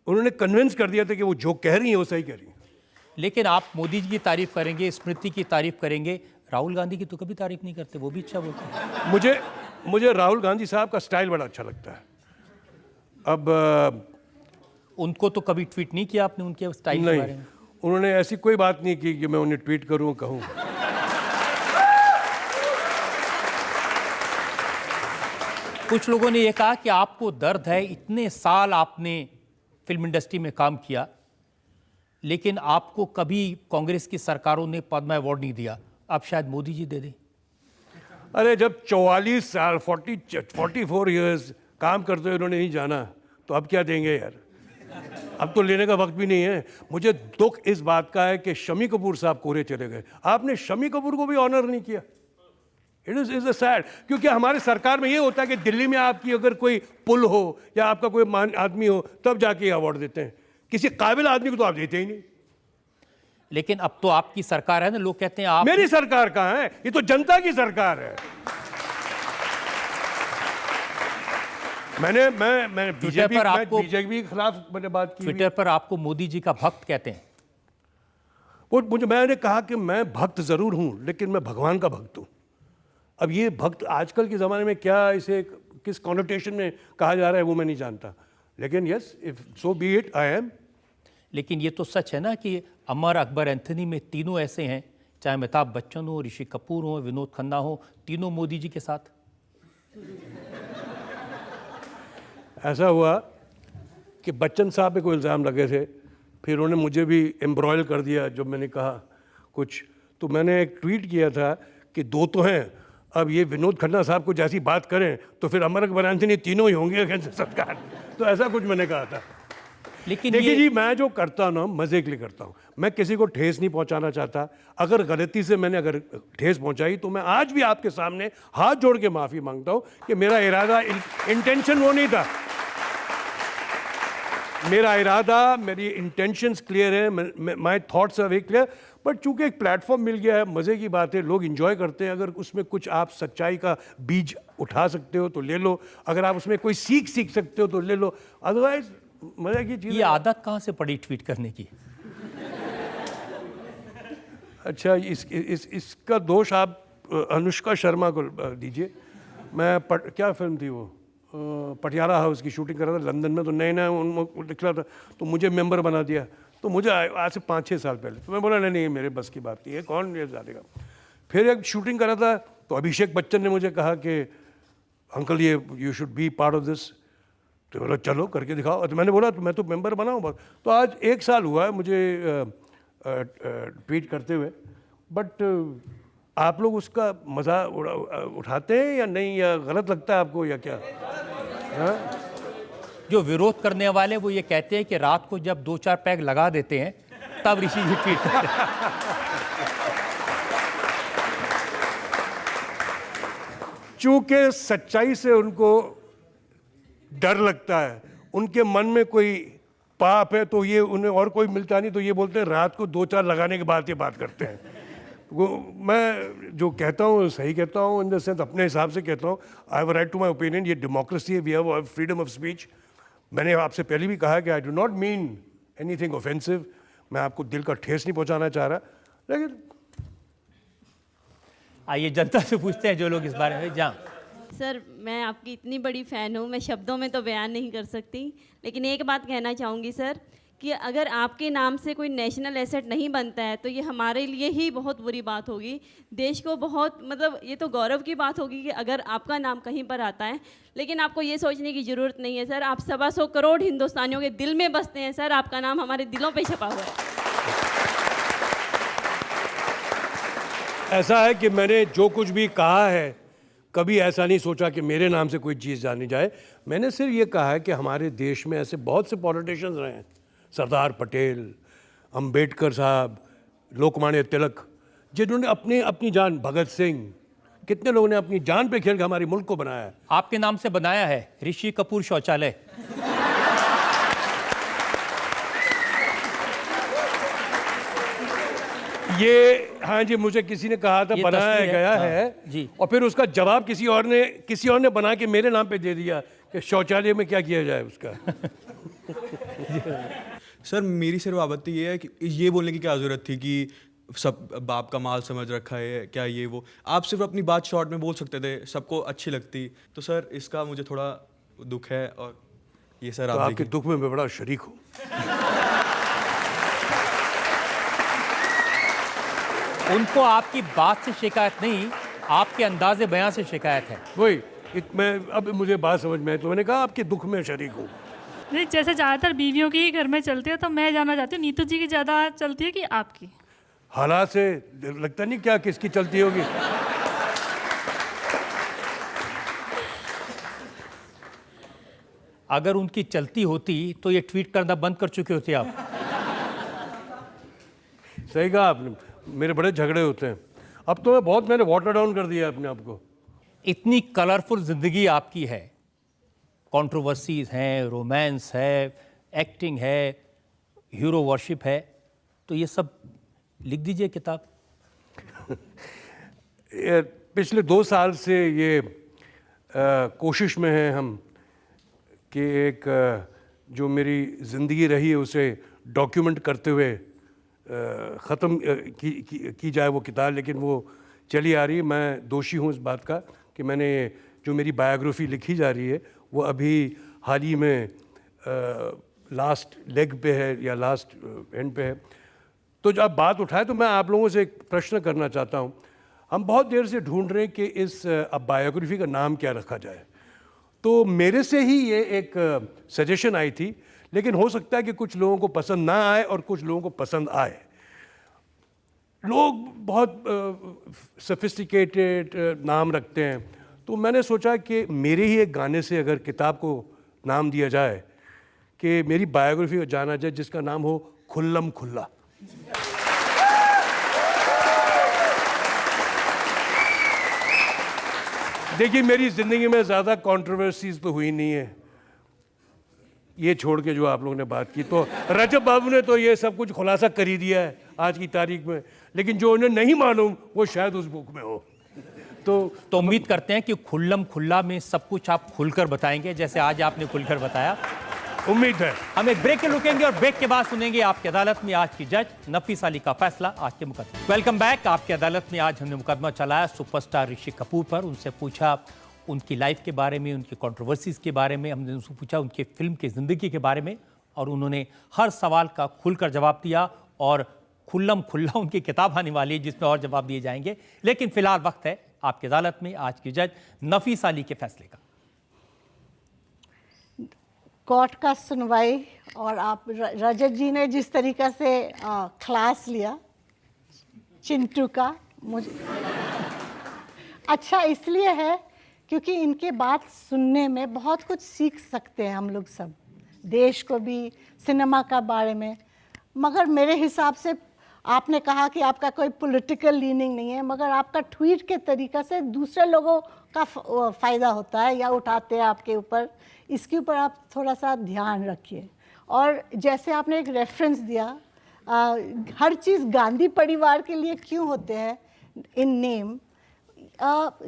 उन्होंने कन्विंस कर दिया था कि वो जो कह रही है वो सही कह रही है। लेकिन आप मोदी जी की तारीफ करेंगे, स्मृति की तारीफ करेंगे, राहुल गांधी की तो कभी तारीफ नहीं करते, वो भी अच्छा बोलते हैं। मुझे राहुल गांधी साहब का स्टाइल बड़ा अच्छा लगता है। अब उनको तो कभी ट्वीट नहीं किया आपने उनके स्टाइल के बारे नहीं, में? उन्होंने ऐसी कोई बात नहीं की कि मैं उन्हें ट्वीट करूं, कहूं। कुछ लोगों ने यह कहा कि आपको दर्द है, इतने साल आपने फिल्म इंडस्ट्री में काम किया, लेकिन आपको कभी कांग्रेस की सरकारों ने पद्म अवार्ड नहीं दिया, अब शायद मोदी जी दे दें। अरे जब 44 साल 44 इयर्स काम करते हुए उन्होंने नहीं जाना, तो अब क्या देंगे यार? अब तो लेने का वक्त भी नहीं है। मुझे दुख इस बात का है कि शम्मी कपूर साहब कोरे चले गए। आपने शम्मी कपूर को भी ऑनर नहीं किया। इट इज अ सैड, क्योंकि हमारे सरकार में ये होता है कि दिल्ली में आपकी अगर कोई पुल हो या आपका कोई आदमी हो तब जाके ये अवार्ड देते हैं, किसी काबिल आदमी को तो आप देते ही नहीं। लेकिन अब तो आपकी सरकार है ना, लोग कहते हैं आप। मेरी सरकार कहाँ है? ये तो जनता की सरकार है। मैं बीजेपी के खिलाफ मैंने बात की। ट्विटर पर आपको मोदी जी का भक्त कहते हैं। वो मैंने कहा कि मैं भक्त जरूर हूं, लेकिन मैं भगवान का भक्त हूं। अब ये भक्त आजकल के ज़माने में क्या इसे किस कॉनोटेशन में कहा जा रहा है वो मैं नहीं जानता, लेकिन yes, if so B it, I am. लेकिन ये तो सच है ना कि अमर, अकबर, एंथनी में तीनों ऐसे हैं, चाहे अमिताभ बच्चन हो, ऋषि कपूर हो, विनोद खन्ना हो, तीनों मोदी जी के साथ। ऐसा हुआ कि बच्चन साहब पे कोई इल्ज़ाम लगे थे, फिर उन्होंने मुझे भी एम्ब्रॉयल कर दिया जब मैंने कहा कुछ, तो मैंने एक ट्वीट किया था कि दो तो हैं, अब ये विनोद खन्ना साहब को जैसी बात करें तो फिर अमर, अकबर, एंथनी तीनों ही होंगे सरकार। तो ऐसा कुछ मैंने कहा था। लेकिन देखिए जी, मैं जो करता हूँ ना मज़े के लिए करता हूँ, मैं किसी को ठेस नहीं पहुँचाना चाहता। अगर गलती से मैंने अगर ठेस पहुँचाई तो मैं आज भी आपके सामने हाथ जोड़ के माफ़ी मांगता हूँ कि मेरा इरादा, इंटेंशन वो नहीं था। मेरा इरादा, मेरी इंटेंशंस क्लियर है, my thoughts are very clear, but चूंकि एक प्लेटफॉर्म मिल गया है, मज़े की बात है, लोग एंजॉय करते हैं। अगर उसमें कुछ आप सच्चाई का बीज उठा सकते हो तो ले लो, अगर आप उसमें कोई सीख सकते हो तो ले लो, अदरवाइज मज़े की चीज़। ये आदत कहाँ से पड़ी ट्वीट करने की? अच्छा, इसका दोष आप अनुष्का शर्मा को दीजिए। क्या फिल्म थी वो, पटियाला हाउस की शूटिंग कर रहा था लंदन में, तो नए उनको निकला था, तो मुझे मेंबर बना दिया। तो मुझे आज से 5-6 साल पहले, तो मैं बोला नहीं मेरे बस की बात नहीं है, कौन ये जानेगा। फिर एक शूटिंग कर रहा था तो अभिषेक बच्चन ने मुझे कहा कि अंकल ये you should be part of this, तो बोला चलो करके दिखाओ। तो मैंने बोला तो मैं तो मेंबर बनाऊँ बस। तो आज 1 साल हुआ है मुझे ट्वीट करते हुए, बट आप लोग उसका मज़ा उठाते हैं या नहीं, या गलत लगता है आपको या क्या? हाँ? जो विरोध करने वाले वो ये कहते हैं कि रात को जब 2-4 पैग लगा देते हैं तब ऋषि जी ट्वीट करते हैं। चूंकि सच्चाई से उनको डर लगता है, उनके मन में कोई पाप है, तो ये उन्हें और कोई मिलता नहीं, तो ये बोलते हैं रात को 2-4 लगाने के बाद ये बात करते हैं। वो मैं जो कहता हूँ सही कहता हूँ, इन द सेंस अपने हिसाब से कहता हूँ। I have right to my opinion, ये डेमोक्रेसी है, we have freedom of speech. मैंने आपसे पहले भी कहा कि I do not mean anything offensive, मैं आपको दिल का ठेस नहीं पहुँचाना चाह रहा, लेकिन आइए जनता से पूछते हैं जो लोग इस बारे में जान। सर, मैं आपकी इतनी बड़ी फ़ैन हूँ, मैं शब्दों में तो बयान नहीं कर सकती, लेकिन एक बात कहना चाहूँगी सर कि अगर आपके नाम से कोई नेशनल एसेट नहीं बनता है तो ये हमारे लिए ही बहुत बुरी बात होगी। देश को बहुत, मतलब ये तो गौरव की बात होगी कि अगर आपका नाम कहीं पर आता है, लेकिन आपको ये सोचने की ज़रूरत नहीं है सर, आप 125 करोड़ हिंदुस्तानियों के दिल में बसते हैं सर, आपका नाम हमारे दिलों पे छपा हुआ है। ऐसा है कि मैंने जो कुछ भी कहा है कभी ऐसा नहीं सोचा कि मेरे नाम से कोई चीज़ जानी जाए। मैंने सिर्फ ये कहा है कि हमारे देश में ऐसे बहुत से पॉलिटिशियंस रहे हैं, सरदार पटेल, अंबेडकर साहब, लोकमान्य तिलक, जिन्होंने अपनी जान, भगत सिंह, कितने लोगों ने अपनी जान पे खेल के हमारे मुल्क को बनाया है। आपके नाम से बनाया है ऋषि कपूर शौचालय। ये हाँ जी, मुझे किसी ने कहा था बनाया गया है जी, और फिर उसका जवाब किसी और ने बना के मेरे नाम पे दे दिया कि शौचालय में क्या किया जाए उसका। सर मेरी सिर्फ आपत्ति ये है कि ये बोलने की क्या ज़रूरत थी कि सब बाप का माल समझ रखा है क्या ये वो, आप सिर्फ अपनी बात शॉर्ट में बोल सकते थे, सबको अच्छी लगती। तो सर इसका मुझे थोड़ा दुख है और ये सर तो आप आपके दुख में मैं बड़ा शरीक हूँ। उनको आपकी बात से शिकायत नहीं, आपके अंदाजे बयां से शिकायत है। वही मैं अब मुझे बात समझ में आई तो मैंने कहा आपके दुख में शरीक हूँ। नहीं, जैसे ज़्यादातर बीवियों की ही घर में चलती है, तो मैं जानना चाहती हूँ नीतू जी की ज़्यादा चलती है कि आपकी? हालात से लगता नहीं क्या किसकी चलती होगी। अगर उनकी चलती होती तो ये ट्वीट करना बंद कर चुके होते आप। सही कहा आपने, मेरे बड़े झगड़े होते हैं। अब तो मैंने वाटर डाउन कर दिया अपने आप को। इतनी कलरफुल जिंदगी आपकी है, कंट्रोवर्सीज हैं, रोमांस है, एक्टिंग है, हीरो वर्शिप है, तो ये सब लिख दीजिए किताब। पिछले 2 साल से ये कोशिश में है हम कि एक जो मेरी ज़िंदगी रही है उसे डॉक्यूमेंट करते हुए ख़त्म की जाए वो किताब, लेकिन वो चली आ रही है। मैं दोषी हूँ इस बात का कि मैंने जो मेरी बायोग्राफी लिखी जा रही है वो अभी हाल ही में लास्ट लेग पे है या लास्ट एंड पे है। तो जब बात उठाए तो मैं आप लोगों से एक प्रश्न करना चाहता हूँ। हम बहुत देर से ढूंढ रहे हैं कि इस अब बायोग्राफी का नाम क्या रखा जाए, तो मेरे से ही ये एक सजेशन आई थी, लेकिन हो सकता है कि कुछ लोगों को पसंद ना आए और कुछ लोगों को पसंद आए। लोग बहुत सोफिस्टिकेटेड नाम रखते हैं, तो मैंने सोचा कि मेरे ही एक गाने से अगर किताब को नाम दिया जाए कि मेरी बायोग्राफी को जाना जाए, जिसका नाम हो खुल्लम खुल्ला। देखिए मेरी ज़िंदगी में ज़्यादा कंट्रोवर्सीज तो हुई नहीं है, ये छोड़ के जो आप लोगों ने बात की, तो रजब बाबू ने तो ये सब कुछ खुलासा कर ही दिया है आज की तारीख में, लेकिन जो उन्हें नहीं मालूम वो शायद उस बुक में हो। तो उम्मीद करते हैं कि खुल्लम खुल्ला में सब कुछ आप खुलकर बताएंगे, जैसे आज आपने खुलकर बताया। उम्मीद है। हम एक ब्रेक के रुकेंगे और ब्रेक के बाद सुनेंगे आपकी अदालत में आज की जज नफीस अली का फैसला आज के मुकदमे। Welcome back. आपकी अदालत में आज हमने मुकदमा चलाया सुपरस्टार ऋषि कपूर पर। उनसे पूछा उनकी लाइफ के बारे में, उनकी कंट्रोवर्सीज के बारे में, हमने उनसे पूछा उनके फिल्म की ज़िंदगी के बारे में, और उन्होंने हर सवाल का खुलकर जवाब दिया। और खुल्लम खुल्ला उनकी किताब आने वाली है जिसमें और जवाब दिए जाएंगे। लेकिन फिलहाल वक्त है आपकी अदालत में आज की जज नफीस अली के फैसले का। कोर्ट का सुनवाई और आप रजत जी ने जिस तरीक़ा से क्लास लिया चिंटू का, मुझे अच्छा इसलिए है क्योंकि इनके बात सुनने में बहुत कुछ सीख सकते हैं हम लोग सब, देश को भी, सिनेमा का बारे में। मगर मेरे हिसाब से आपने कहा कि आपका कोई पॉलिटिकल लीनिंग नहीं है, मगर आपका ट्वीट के तरीक़ा से दूसरे लोगों का फ़ायदा होता है या उठाते हैं आपके ऊपर, इसके ऊपर आप थोड़ा सा ध्यान रखिए। और जैसे आपने एक रेफरेंस दिया, हर चीज़ गांधी परिवार के लिए क्यों होते हैं इन नेम।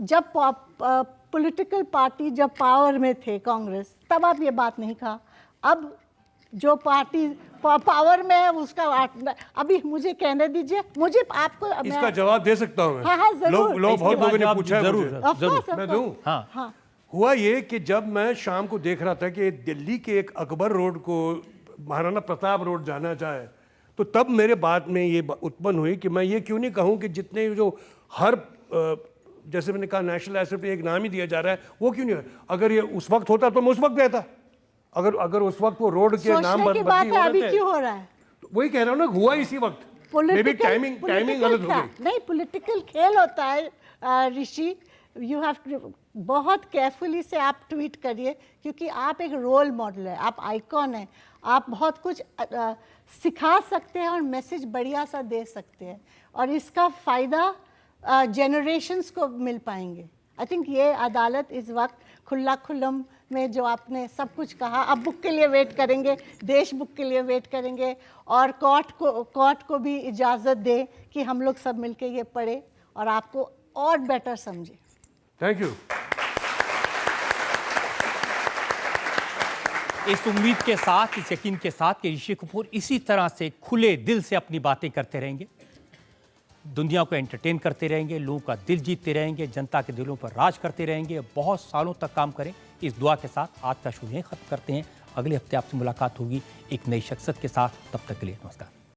जब पॉलिटिकल पार्टी जब पावर में थे कांग्रेस, तब आप ये बात नहीं कहा। अब जो पार्टी पावर में है उसका अभी मुझे कहने दीजिए, मुझे आपको इसका जवाब दे सकता हूँ मैं। हाँ जरूर। लोग बहुत लोगों ने पूछा है जरूर, मुझे। जरूर। मैं दूं? हाँ। हुआ ये कि जब मैं शाम को देख रहा था कि दिल्ली के एक अकबर रोड को महाराणा प्रताप रोड जाना चाहे, तो तब मेरे बाद में ये उत्पन्न हुई कि मैं ये क्यों नहीं कहूँ कि जितने जो हर जैसे मैंने कहा नेशनल एसेट पे एक नाम ही दिया जा रहा है, वो क्यों नहीं है। अगर ये उस वक्त होता तो मैं उस वक्त कहता, अगर उस वक्त वो रोड के नाम बदली अभी क्यों हो रहा है, वही कह रहा हूँ ना, हुआ इसी वक्त। टाइमिंग गलत हो गई। नहीं, पॉलिटिकल खेल होता है ऋषि, यू हैव टू बहुत केयरफुली से आप ट्वीट करिए, क्योंकि आप एक रोल मॉडल है, आप आइकॉन है, आप बहुत कुछ सिखा सकते हैं और मैसेज बढ़िया सा दे सकते हैं, और इसका फ़ायदा जनरेशंस को मिल पाएंगे। आई थिंक ये अदालत इस वक्त खुल्ला खुल्लम में जो आपने सब कुछ कहा, अब बुक के लिए वेट करेंगे, देश बुक के लिए वेट करेंगे, और कोर्ट को भी इजाज़त दे कि हम लोग सब मिलके ये पढ़े और आपको और बेटर समझे। Thank you. इस उम्मीद के साथ, इस यकीन के साथ कि ऋषि कपूर इसी तरह से खुले दिल से अपनी बातें करते रहेंगे, दुनिया को एंटरटेन करते रहेंगे, लोगों का दिल जीतते रहेंगे, जनता के दिलों पर राज करते रहेंगे, बहुत सालों तक काम करें, इस दुआ के साथ आज का शो यहीं खत्म करते हैं। अगले हफ्ते आपसे मुलाकात होगी एक नई शख्सियत के साथ। तब तक के लिए नमस्कार।